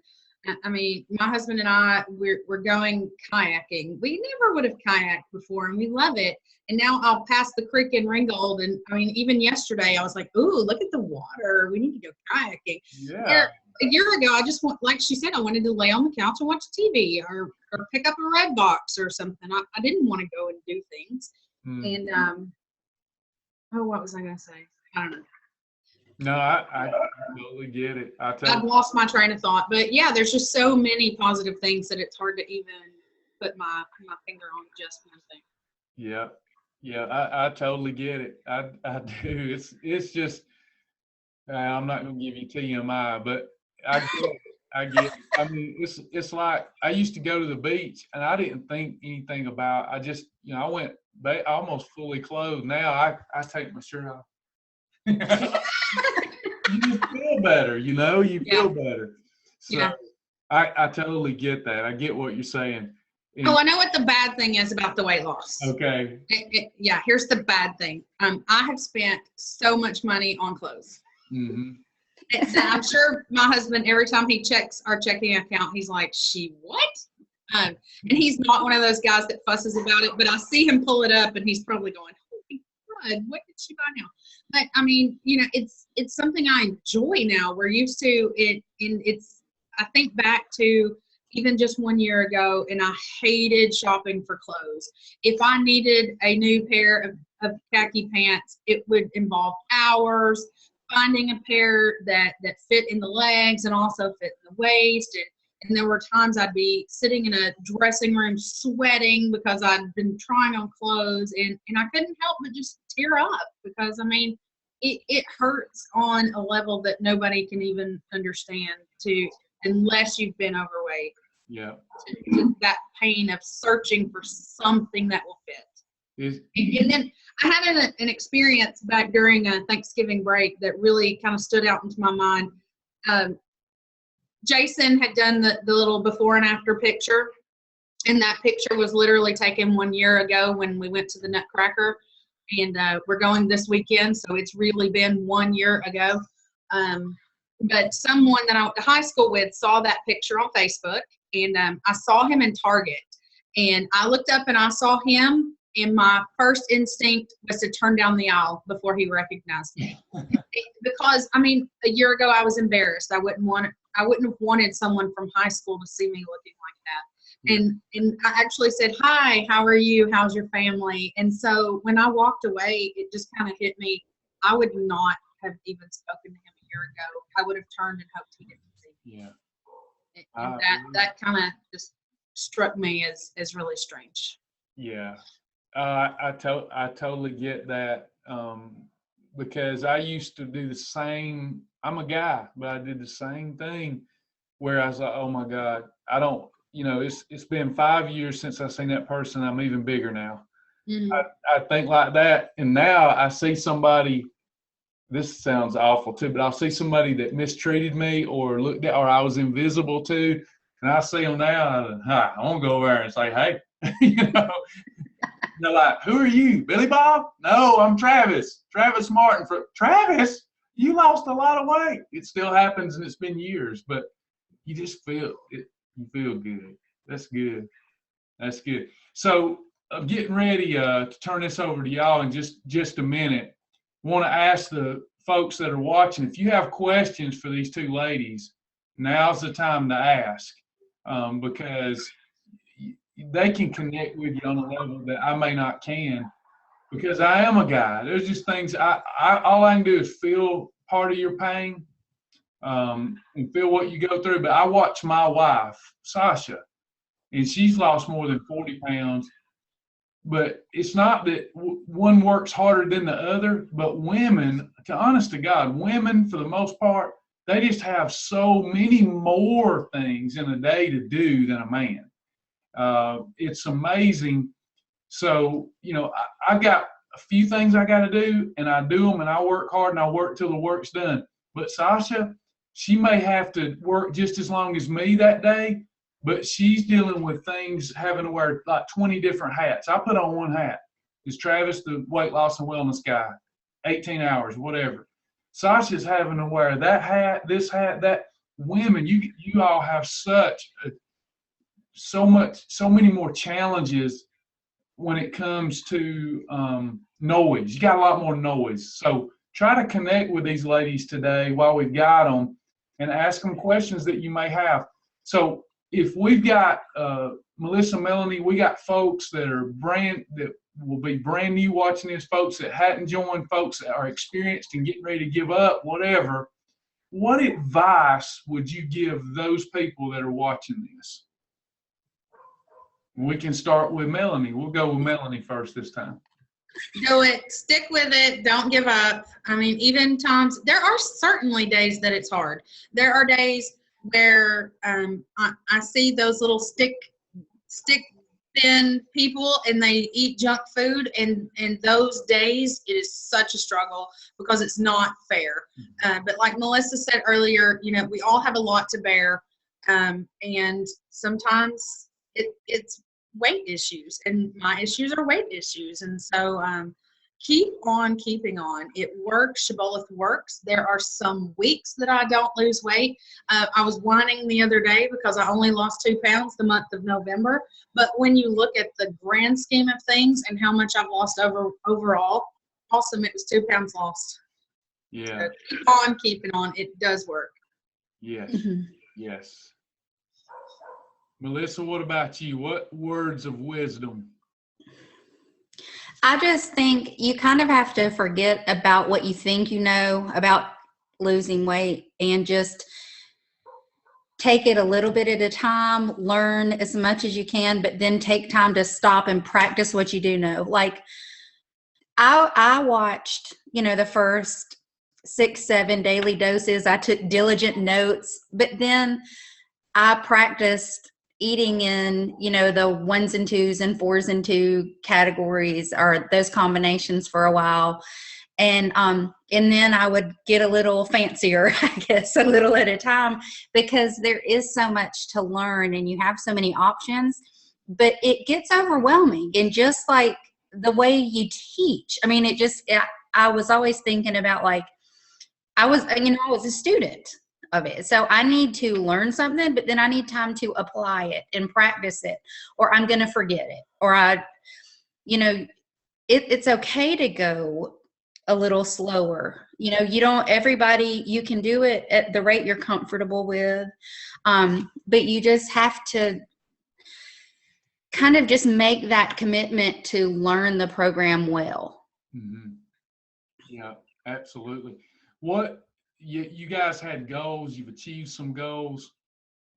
I mean, my husband and I, we're going kayaking. We never would have kayaked before, and we love it. And now I'll pass the creek in Ringgold, and I mean, even yesterday I was like, "Ooh, look at the water. We need to go kayaking." Yeah. A year ago, I just like she said, I wanted to lay on the couch and watch TV or pick up a red box or something. I didn't want to go and do things. And what was I going to say? I don't know. No, I totally get it. I've lost my train of thought, but yeah, there's just so many positive things that it's hard to even put my finger on just one thing. Yeah, I totally get it. I do. It's just I'm not going to give you TMI, but I get it. I mean, it's like I used to go to the beach and I didn't think anything about. I just I went almost fully clothed. Now I take my shirt off. You just feel better, you feel better. So I totally get that. I get what you're saying. I know what the bad thing is about the weight loss. Okay. Here's the bad thing. I have spent so much money on clothes. Mm-hmm. And I'm sure my husband, every time he checks our checking account, he's like, "She what?" And he's not one of those guys that fusses about it, but I see him pull it up and he's probably going, "Holy crud, what did she buy now?" But I mean, it's something I enjoy now. We're used to it, and I think back to even just 1 year ago, and I hated shopping for clothes. If I needed a new pair of khaki pants, it would involve hours finding a pair that fit in the legs and also fit in the waist. And there were times I'd be sitting in a dressing room sweating because I'd been trying on clothes, and I couldn't help but just tear up because, I mean, it hurts on a level that nobody can even understand unless you've been overweight. Yeah. That pain of searching for something that will fit. And then I had an experience back during a Thanksgiving break that really kind of stood out into my mind. Jason had done the little before and after picture, and that picture was literally taken 1 year ago when we went to the Nutcracker, and we're going this weekend, so it's really been 1 year ago. But someone that I went to high school with saw that picture on Facebook, and I saw him in Target. And I looked up and I saw him, and my first instinct was to turn down the aisle before he recognized me. Because, I mean, a year ago I was embarrassed. I wouldn't have wanted someone from high school to see me looking like that. And I actually said, "Hi, how are you? How's your family?" And so when I walked away, it just kind of hit me. I would not have even spoken to him a year ago. I would have turned and hoped he didn't see me. Yeah. And that kind of just struck me as really strange. Yeah. I totally get that, because I used to do the same. I'm a guy, but I did the same thing where I was like, oh my God, I don't, it's been 5 years since I've seen that person. I'm even bigger now. Mm-hmm. I think like that. And now I see somebody, this sounds awful too, but I'll see somebody that mistreated me or looked at, or I was invisible to, and I see them now, and I want to go over there and say, hey, They're like, who are you, Billy Bob? No, I'm Travis Martin. Travis, you lost a lot of weight. It still happens, and it's been years, but you just feel it. You feel good. That's good. That's good. So I'm getting ready to turn this over to y'all in just a minute. Want to ask the folks that are watching, if you have questions for these two ladies, now's the time to ask, because they can connect with you on a level that I may not can, because I am a guy. There's just things all I can do is feel part of your pain, and feel what you go through. But I watch my wife, Sasha, and she's lost more than 40 pounds. But it's not that one works harder than the other, but women, honest to God, women for the most part, they just have so many more things in a day to do than a man. It's amazing. So, I've got a few things I got to do, and I do them, and I work hard, and I work till the work's done. But Sasha, she may have to work just as long as me that day, but she's dealing with things, having to wear like 20 different hats. I put on one hat. It's Travis, the weight loss and wellness guy, 18 hours, whatever. Sasha's having to wear that hat, this hat, that. Women, you all have so many more challenges when it comes to noise. You got a lot more noise. So try to connect with these ladies today while we've got them, and ask them questions that you may have. So if we've got Melissa, Melanie, we got folks that will be brand new watching this, folks that hadn't joined, folks that are experienced and getting ready to give up, whatever. What advice would you give those people that are watching this? We can start with Melanie. We'll go with Melanie first this time. Do it. Stick with it. Don't give up. I mean, even times, there are certainly days that it's hard. There are days where I see those little stick thin people, and they eat junk food, and those days it is such a struggle because it's not fair. But like Melissa said earlier, we all have a lot to bear, and sometimes it's weight issues, and my issues are weight issues, and so keep on keeping on. It works. Shibboleth works. There are some weeks that I don't lose weight. I was whining the other day because I only lost 2 pounds the month of November, but when you look at the grand scheme of things and how much I've lost overall, awesome, it was 2 pounds lost. Yeah. So keep on keeping on. It does work. Yes. Mm-hmm. Yes. Melissa, what about you? What words of wisdom? I just think you kind of have to forget about what you think you know about losing weight, and just take it a little bit at a time, learn as much as you can, but then take time to stop and practice what you do know. Like I watched, the first 6-7 daily doses. I took diligent notes, but then I practiced eating in, the 1s and 2s and 4s and 2 categories, or those combinations, for a while. And then I would get a little fancier, I guess, a little at a time, because there is so much to learn and you have so many options, but it gets overwhelming. And just like the way you teach, I mean, I was always thinking about, like, I was a student of it. So I need to learn something, but then I need time to apply it and practice it, or I'm going to forget it. Or it's okay to go a little slower. You can do it at the rate you're comfortable with. But you just have to kind of just make that commitment to learn the program well. Mm-hmm. Yeah, absolutely. What you guys had goals, you've achieved some goals,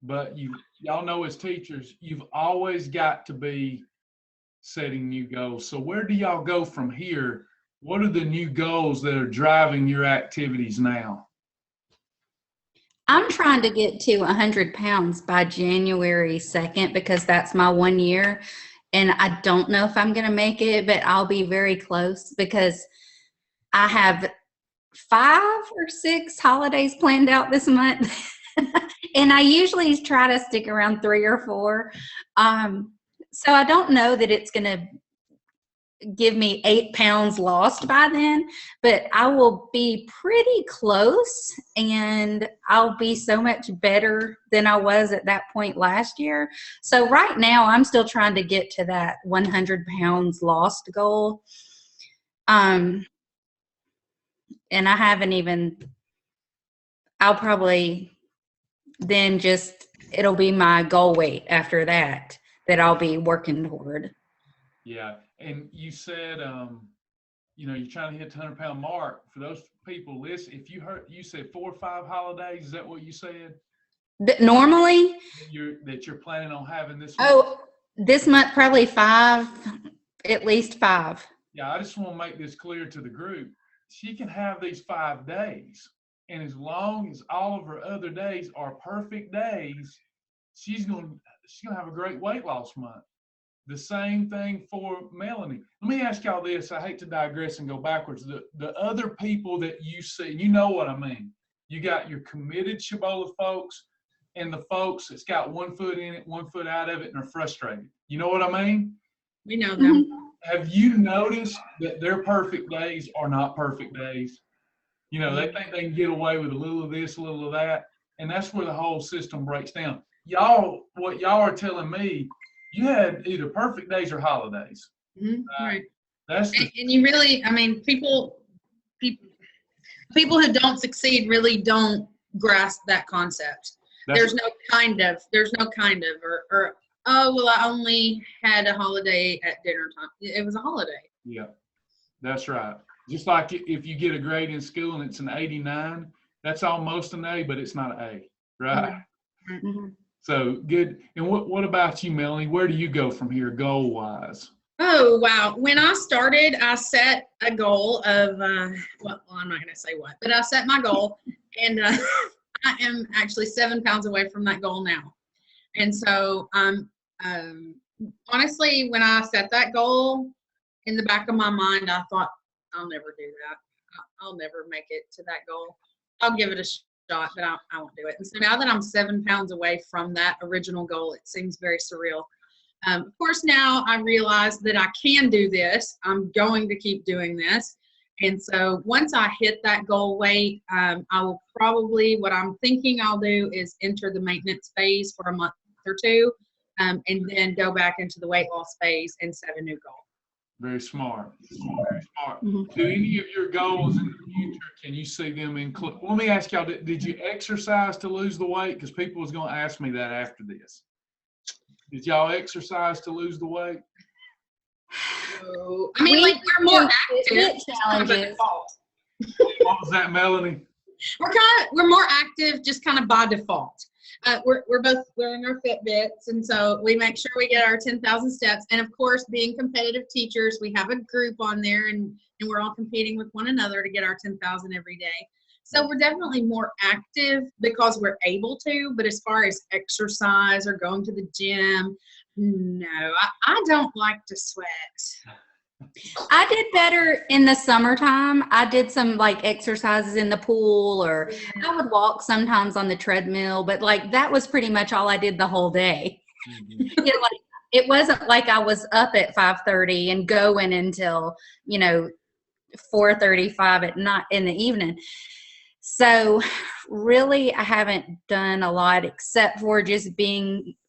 but y'all know as teachers, you've always got to be setting new goals. So where do y'all go from here? What are the new goals that are driving your activities now? I'm trying to get to 100 pounds by January 2nd because that's my 1 year. And I don't know if I'm going to make it, but I'll be very close because I have 5 or 6 holidays planned out this month. And I usually try to stick around 3 or 4. So I don't know that it's going to give me 8 pounds lost by then, but I will be pretty close, and I'll be so much better than I was at that point last year. So right now I'm still trying to get to that 100 pounds lost goal. And I haven't even, I'll probably then it'll be my goal weight after that I'll be working toward. Yeah. And you said, you're trying to hit the 100-pound mark. For those people listen, if you said 4 or 5 holidays, is that what you said? Normally? That you're planning on having this month? month? This month, probably 5, at least 5. Yeah, I just want to make this clear to the group. She can have these 5 days. And as long as all of her other days are perfect days, she's going to have a great weight loss month. The same thing for Melanie. Let me ask y'all this. I hate to digress and go backwards. The other people that you see, you know what I mean. You got your committed Shibboleth folks and the folks that's got 1 foot in it, 1 foot out of it, and are frustrated. You know what I mean? We know them. Have you noticed that their perfect days are not perfect days? They think they can get away with a little of this, a little of that, and that's where the whole system breaks down. What y'all are telling me, you had either perfect days or holidays. Mm-hmm. Right. And you really, people who don't succeed really don't grasp that concept. There's no kind of, or oh, well, I only had a holiday at dinner time. It was a holiday. Yeah, that's right. Just like if you get a grade in school and it's an 89, that's almost an A, but it's not an A, right? Mm-hmm. So good. And what about you, Melanie? Where do you go from here goal-wise? Oh, wow. When I started, I set a goal of, I'm not going to say what, but I set my goal, and I am actually 7 pounds away from that goal now. And so, honestly, when I set that goal, in the back of my mind, I thought, I'll never do that. I'll never make it to that goal. I'll give it a shot, but I won't do it. And so now that I'm 7 pounds away from that original goal, it seems very surreal. Of course, now I realize that I can do this. I'm going to keep doing this. And so once I hit that goal weight, I will probably, what I'm thinking I'll do is enter the maintenance phase for a month or 2, and then go back into the weight loss phase and set a new goal. Very smart. Very smart. Mm-hmm. Do any of your goals in the future, can you see them include? Let me ask y'all, did you exercise to lose the weight? Because people was going to ask me that after this. Did y'all exercise to lose the weight? So, we're more active. Challenges. What was that, Melanie? We're more active just kind of by default. We're both wearing our Fitbits, and so we make sure we get our 10,000 steps. And of course, being competitive teachers, we have a group on there, and we're all competing with one another to get our 10,000 every day. So we're definitely more active because we're able to. But as far as exercise or going to the gym, no, I don't like to sweat. I did better in the summertime. I did some exercises in the pool, or I would walk sometimes on the treadmill, but that was pretty much all I did the whole day. Mm-hmm. It wasn't like I was up at 5:30 and going until 4:35 at night in the evening. So really, I haven't done a lot except for just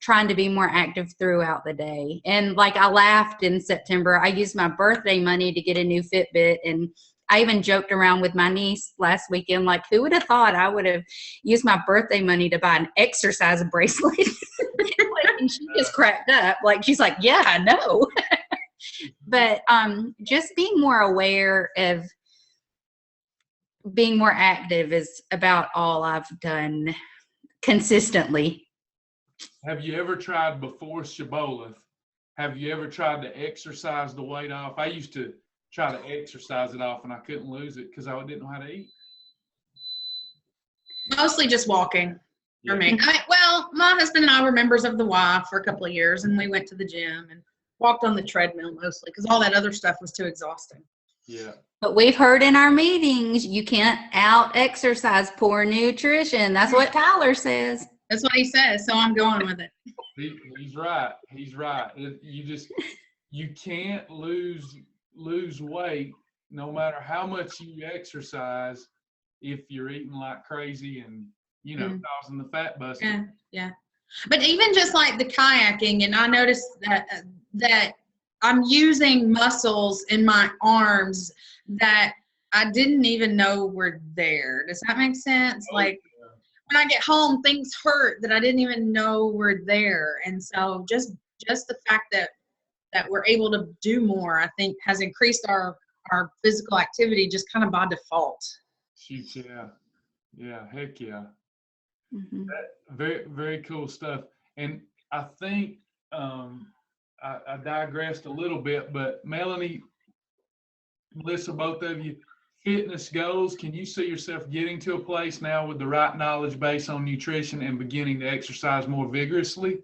trying to be more active throughout the day. And like I laughed in September, I used my birthday money to get a new Fitbit. And I even joked around with my niece last weekend, like, who would have thought I would have used my birthday money to buy an exercise bracelet? And she just cracked up. Like, she's like, yeah, I know. But just being more aware of being more active is about all I've done consistently. Have you ever tried before Shibboleth? Have you ever tried to exercise the weight off? I used to try to exercise it off and I couldn't lose it because I didn't know how to eat. Mostly just walking for me. Well, my husband and I were members of the Y for a couple of years, and we went to the gym and walked on the treadmill mostly because all that other stuff was too exhausting. Yeah. But we've heard in our meetings, you can't out-exercise poor nutrition. That's what Tyler says. That's what he says, so I'm going with it. He's right. He's right. You can't lose weight no matter how much you exercise if you're eating like crazy and, causing the fat busting. Yeah. But even just like the kayaking, and I noticed that I'm using muscles in my arms that I didn't even know were there. Does that make sense? Like when I get home, things hurt that I didn't even know were there. And so just the fact that we're able to do more, I think, has increased our physical activity just kind of by default. Shoot, yeah. Yeah, heck yeah. Mm-hmm. Very, very cool stuff. And I think I digressed a little bit, but Melanie, Melissa, both of you, fitness goals, can you see yourself getting to a place now with the right knowledge base on nutrition and beginning to exercise more vigorously?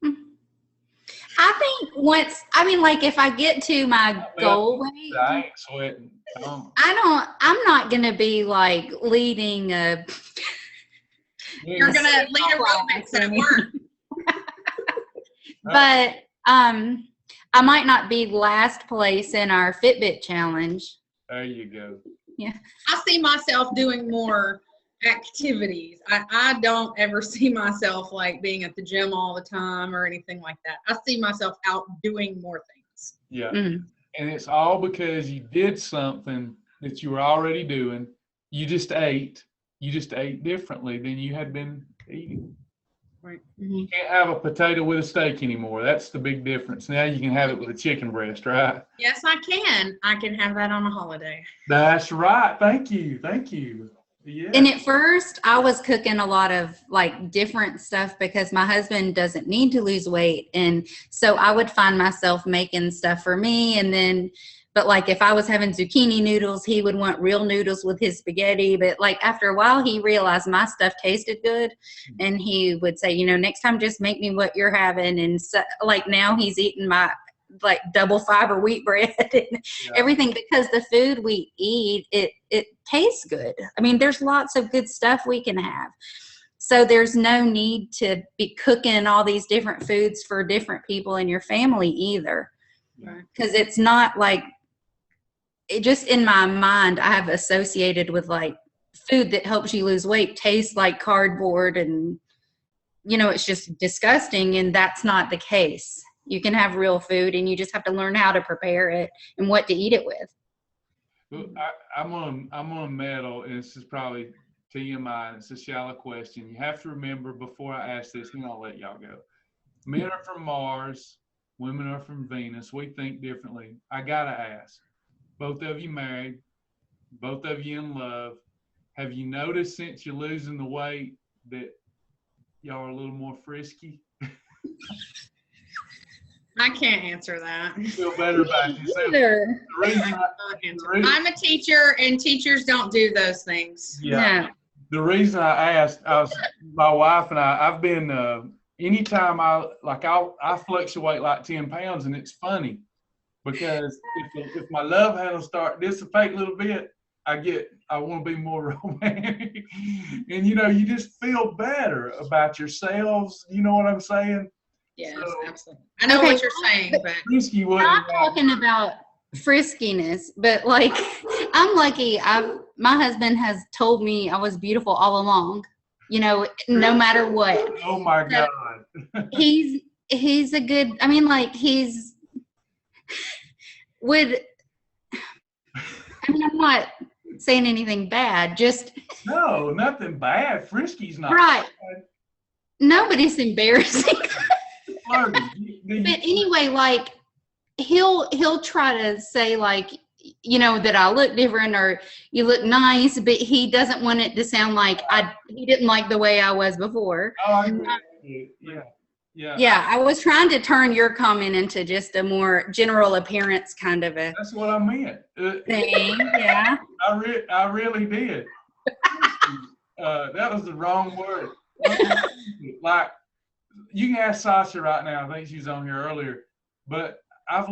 I think like if I get to my goal weight, I ain't sweating. I'm not going to be like leading a. You're going to lead aerobics at work. But I might not be last place in our Fitbit challenge. There you go. Yeah. I see myself doing more activities. I don't ever see myself like being at the gym all the time or anything like that. I see myself out doing more things. Yeah. Mm-hmm. And it's all because you did something that you were already doing. You just ate differently than you had been eating. Right. Mm-hmm. You can't have a potato with a steak anymore. That's the big difference. Now you can have it with a chicken breast, right? Yes, I can. I can have that on a holiday. That's right. Thank you. Thank you. Yeah. And at first I was cooking a lot of like different stuff because my husband doesn't need to lose weight. And so I would find myself making stuff for me. But like if I was having zucchini noodles, he would want real noodles with his spaghetti. But like after a while, he realized my stuff tasted good. And he would say, next time just make me what you're having. And so, like now he's eating my like double fiber wheat bread and everything because the food we eat, it tastes good. I mean, there's lots of good stuff we can have. So there's no need to be cooking all these different foods for different people in your family either. Because it's not like, it just in my mind, I have associated with like food that helps you lose weight tastes like cardboard and, it's just disgusting. And that's not the case. You can have real food and you just have to learn how to prepare it and what to eat it with. Well, I'm on metal, and this is probably TMI, and it's a shallow question. You have to remember before I ask this, and I'll let y'all go. Men are from Mars, women are from Venus. We think differently. I gotta ask, both of you married, both of you in love, have you noticed since you're losing the weight that y'all are a little more frisky? I can't answer that. You feel better about yourself. I'm a teacher, and teachers don't do those things. Yeah. No. The reason I asked, my wife and I've been, anytime I fluctuate like 10 pounds, and it's funny because if my love handles start dissipate a little bit, I want to be more romantic. And, you just feel better about yourselves. You know what I'm saying? Yes, absolutely. I know what you're saying, but I'm talking about friskiness, but like I'm lucky. my husband has told me I was beautiful all along, no matter what. Oh my So God. he's a good, I mean, like I'm not saying anything bad, just. No, nothing bad. Frisky's not Right. bad. Nobody's embarrassing. Flirty. But anyway, like he'll try to say like, that I look different or you look nice, but he doesn't want it to sound like he didn't like the way I was before. Oh, I agree. Yeah. Yeah, I was trying to turn your comment into just a more general appearance kind of a That's what I meant. thing. Yeah. I really did. That was the wrong word. Like, you can ask Sasha right now. I think she's on here earlier. But I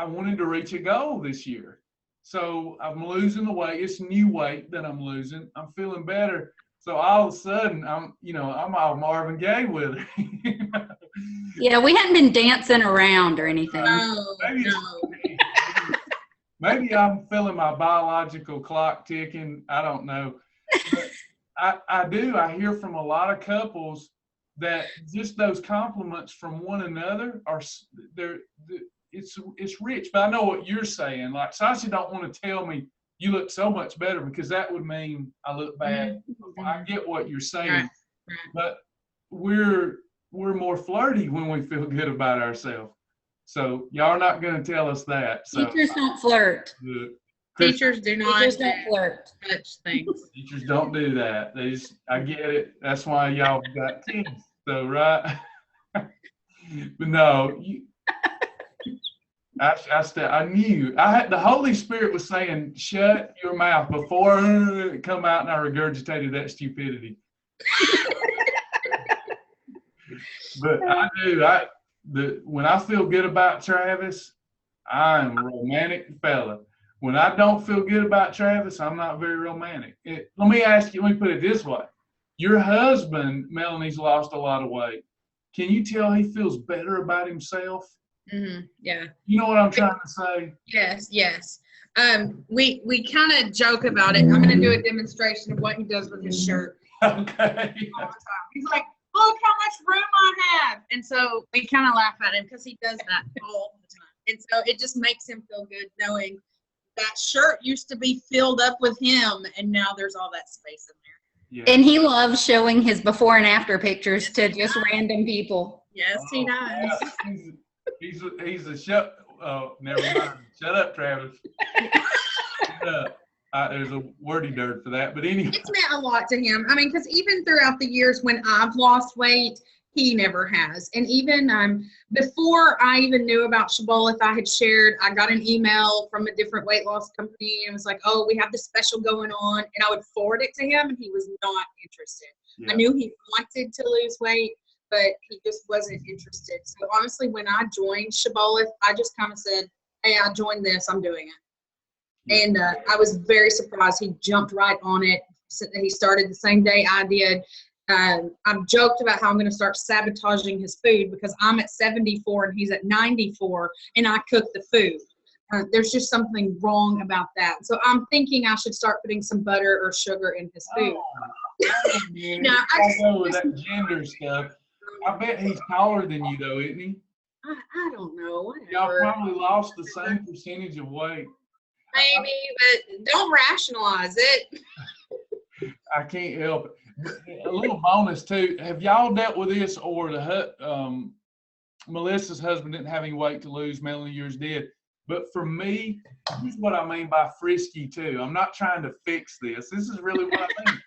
wanted to reach a goal this year. So I'm losing the weight. It's new weight that I'm losing. I'm feeling better. So all of a sudden, I'm all Marvin Gaye with it. Yeah, we hadn't been dancing around or anything. Maybe I'm feeling my biological clock ticking. I don't know. But I hear from a lot of couples that just those compliments from one another it's rich. But I know what you're saying. Like, Sasha don't want to tell me you look so much better because that would mean I look bad. Mm-hmm. I get what you're saying. Right. But we're more flirty when we feel good about ourselves. So y'all are not going to tell us that. So teachers don't flirt. Teachers do not. Teachers don't flirt. Such things. Teachers don't do that. I get it. That's why y'all got kids. So right. But no, I knew. The Holy Spirit was saying, "Shut your mouth," before it come out, and I regurgitated that stupidity. But I do. When I feel good about Travis, I'm a romantic fella. When I don't feel good about Travis, I'm not very romantic. Let me put it this way. Your husband, Melanie's lost a lot of weight. Can you tell he feels better about himself? Mm-hmm. Yeah. You know what I'm trying to say? Yes. We kind of joke about it. I'm going to do a demonstration of what he does with his shirt. Okay. He's like, look how much room I have. And so we kind of laugh at him because he does that all the time. And so it just makes him feel good knowing that shirt used to be filled up with him, and now there's all that space in there. Yeah. And he loves showing his before and after pictures to just random people. Yes, he does. Yeah. He's a shut. Oh, never mind. Shut up, Travis. There's a wordy dirt for that, but anyway. It's meant a lot to him. I mean, because even throughout the years when I've lost weight, he never has. And even before I even knew about Shibboleth, I got an email from a different weight loss company, and it was like, oh, we have this special going on, and I would forward it to him, and he was not interested. Yeah. I knew he wanted to lose weight, but he just wasn't interested. So honestly, when I joined Shibboleth, I just kind of said, hey, I joined this, I'm doing it. And I was very surprised. He jumped right on it. He started the same day I did. I've joked about how I'm going to start sabotaging his food because I'm at 74 and he's at 94 and I cook the food. There's just something wrong about that. So I'm thinking I should start putting some butter or sugar in his food. I go with that gender stuff. I bet he's taller than you though, isn't he? I don't know. Whatever. Y'all probably lost the same percentage of weight. Maybe, but don't rationalize it. I can't help it. A little bonus too. Have y'all dealt with this, or Melissa's husband didn't have any weight to lose? Melanie, yours did. But for me, this is what I mean by frisky too. I'm not trying to fix this. This is really what I mean.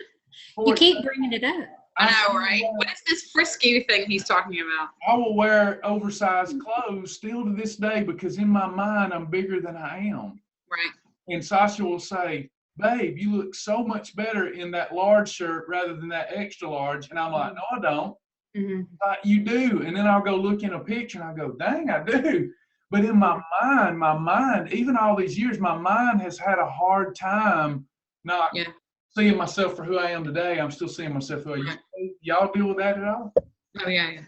You keep bringing it up. I know, right? What is this frisky thing he's talking about? I will wear oversized clothes still to this day because in my mind I'm bigger than I am. Right. And Sasha will say, babe, you look so much better in that large shirt rather than that extra large. And I'm like, no, I don't. Mm-hmm. You do. And then I'll go look in a picture and I go, dang, I do. But in my mind, even all these years, my mind has had a hard time not seeing myself for who I am today. I'm still seeing myself who I used to be. Y'all deal with that at all? Oh, yeah.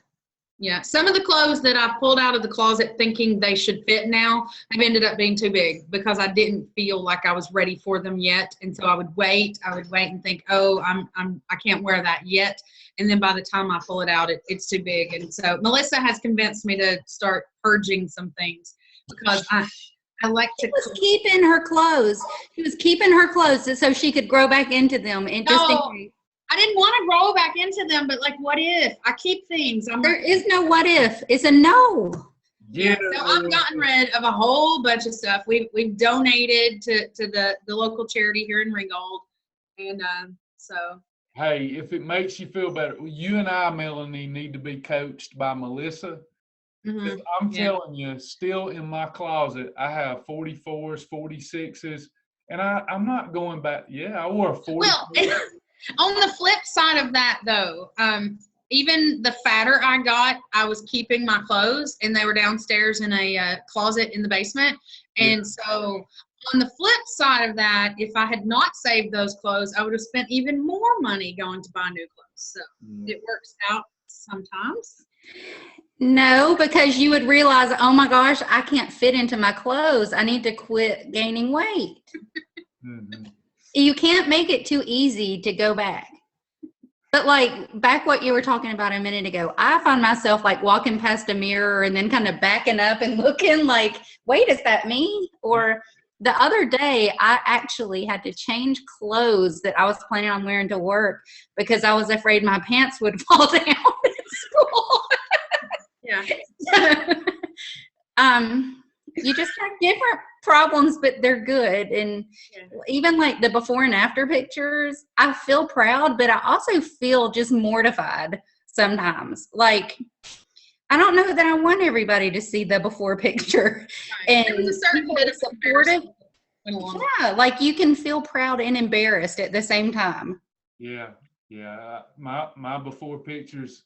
Yeah, some of the clothes that I pulled out of the closet thinking they should fit now have ended up being too big because I didn't feel like I was ready for them yet. And so I would wait and think, oh, I can't wear that yet. And then by the time I pull it out, it's too big. And so Melissa has convinced me to start purging some things because I like to. She was keeping her clothes. She was keeping her clothes so she could grow back into them. And just in case. I didn't want to grow back into them, but like, what if I keep things? There is no what if. It's a no. Yeah. So I've gotten rid of a whole bunch of stuff. We've donated to the local charity here in Ringgold, and so. Hey, if it makes you feel better, you and I, Melanie, need to be coached by Melissa. Mm-hmm. I'm telling you, still in my closet, I have 44s, 46s, and I'm not going back. Yeah, I wore a 40. Well, on the flip side of that, though, even the fatter I got, I was keeping my clothes, and they were downstairs in a closet in the basement. And so on the flip side of that, if I had not saved those clothes, I would have spent even more money going to buy new clothes. So it works out sometimes. No, because you would realize, oh my gosh, I can't fit into my clothes. I need to quit gaining weight. Mm-hmm. You can't make it too easy to go back. But like back what you were talking about a minute ago, I find myself like walking past a mirror and then kind of backing up and looking like, wait, is that me? Or the other day, I actually had to change clothes that I was planning on wearing to work because I was afraid my pants would fall down at school. Yeah. You just have different problems, but they're good. And even like the before and after pictures, I feel proud, but I also feel just mortified sometimes. Like, I don't know that I want everybody to see the before picture. Right. And there was a certain bit of supportive. Yeah, like you can feel proud and embarrassed at the same time. Yeah. My before pictures,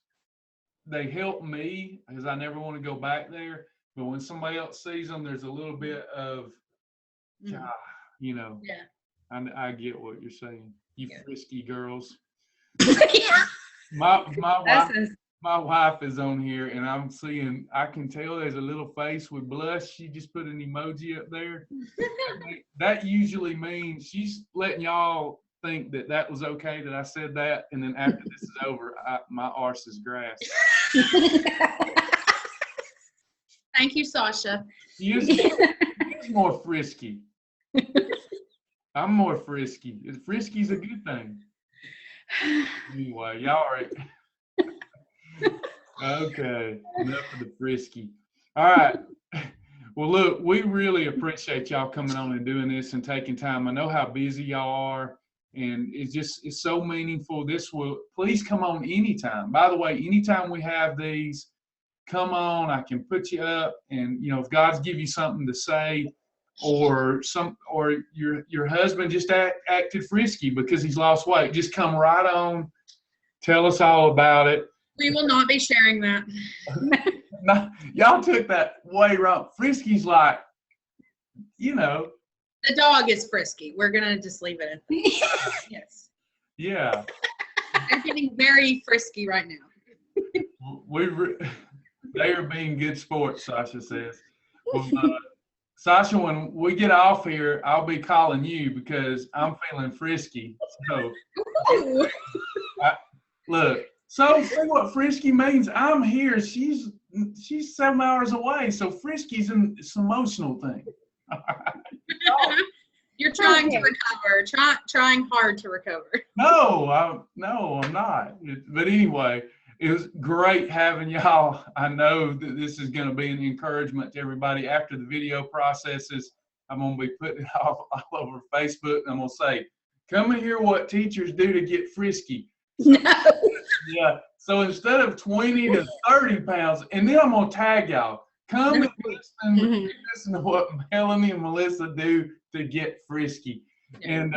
they help me because I never want to go back there. But when somebody else sees them, there's a little bit of, you know. Yeah. I get what you're saying. You frisky girls. Yeah. My wife is on here, and I can tell there's a little face with blush. She just put an emoji up there. That usually means she's letting y'all think that was okay that I said that, and then after this is over, my arse is grass. Thank you, Sasha. She's more frisky. I'm more frisky. Frisky's a good thing. Anyway, y'all are okay. Enough of the frisky. All right. Well, look, we really appreciate y'all coming on and doing this and taking time. I know how busy y'all are, and it's so meaningful. Please come on anytime. By the way, anytime we have these, come on. I can put you up, and if God's give you something to say, or your husband just acted frisky because he's lost weight, just come right on. Tell us all about it. We will not be sharing that. No, y'all took that way wrong. Frisky's like, The dog is frisky. We're going to just leave it at that. Yes. Yeah. They're getting very frisky right now. They are being good sports, Sasha says. Well, Sasha, when we get off here, I'll be calling you because I'm feeling frisky. So, look. So, see what frisky means? I'm here. She's 7 hours away. So, frisky's an emotional thing. You're trying to recover. Trying hard to recover. No, I'm not. But anyway, it was great having y'all. I know that this is going to be an encouragement to everybody. After the video processes, I'm going to be putting it all over Facebook. And I'm going to say, come and hear what teachers do to get frisky. No. Yeah. So instead of 20 to 30 pounds, and then I'm going to tag y'all. Come and listen to what Melanie and Melissa do to get frisky. And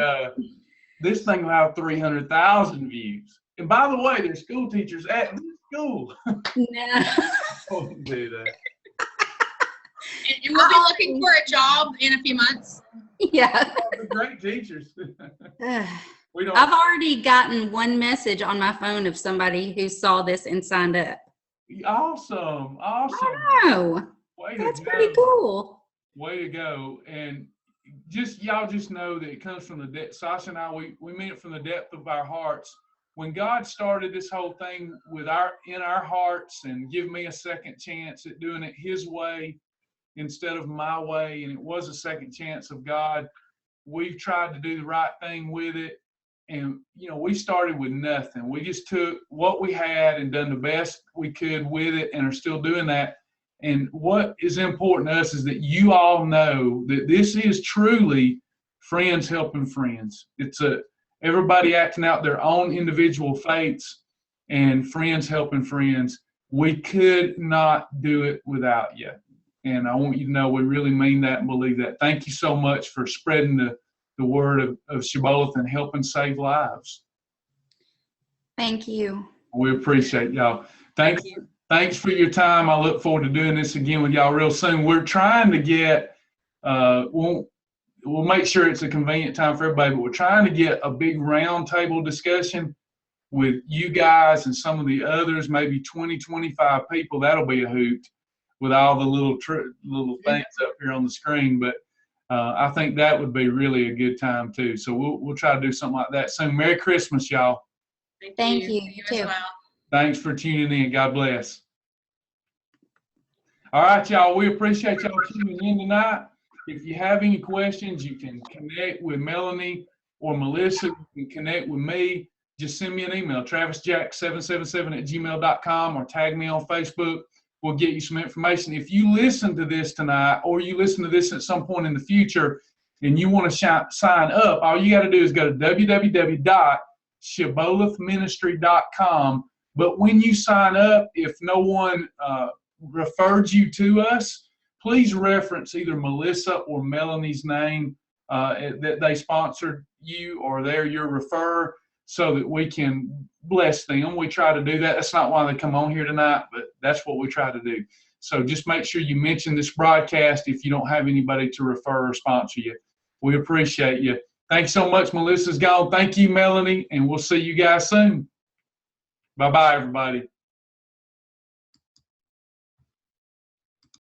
this thing will have 300,000 views. And by the way, there's school teachers at this school. No. Don't do that. And we'll be looking for a job in a few months. Yeah. They're great teachers. I've already gotten one message on my phone of somebody who saw this and signed up. Awesome. Awesome. Oh, Way that's to pretty go. cool. Way to go. And y'all just know that it comes from the depth. Sasha and I, we mean it from the depth of our hearts. When God started this whole thing in our hearts and give me a second chance at doing it His way instead of my way, and it was a second chance of God, we've tried to do the right thing with it. And, we started with nothing. We just took what we had and done the best we could with it and are still doing that. And what is important to us is that you all know that this is truly friends helping friends. It's everybody acting out their own individual fates and friends helping friends. We could not do it without you. And I want you to know we really mean that and believe that. Thank you so much for spreading the word of Shibboleth and helping save lives. Thank you. We appreciate y'all. Thanks for your time. I look forward to doing this again with y'all real soon. We're trying to get, we'll make sure it's a convenient time for everybody, but we're trying to get a big round table discussion with you guys and some of the others, maybe 20, 25 people. That'll be a hoot with all the little things up here on the screen. But I think that would be really a good time too. So we'll try to do something like that soon. Merry Christmas, y'all. Thank you. You too. As well. Thanks for tuning in. God bless. All right, y'all. We appreciate y'all tuning in tonight. If you have any questions, you can connect with Melanie or Melissa. You can connect with me. Just send me an email, travisjack777@gmail.com, or tag me on Facebook. We'll get you some information. If you listen to this tonight, or you listen to this at some point in the future, and you want to sign up, all you got to do is go to www.shibbolethministry.com. But when you sign up, if no one referred you to us, please reference either Melissa or Melanie's name that they sponsored you, or they're your referrer, so that we can bless them. We try to do that. That's not why they come on here tonight, but that's what we try to do. So just make sure you mention this broadcast if you don't have anybody to refer or sponsor you. We appreciate you. Thanks so much. Melissa's gone. Thank you, Melanie, and we'll see you guys soon. Bye-bye, everybody.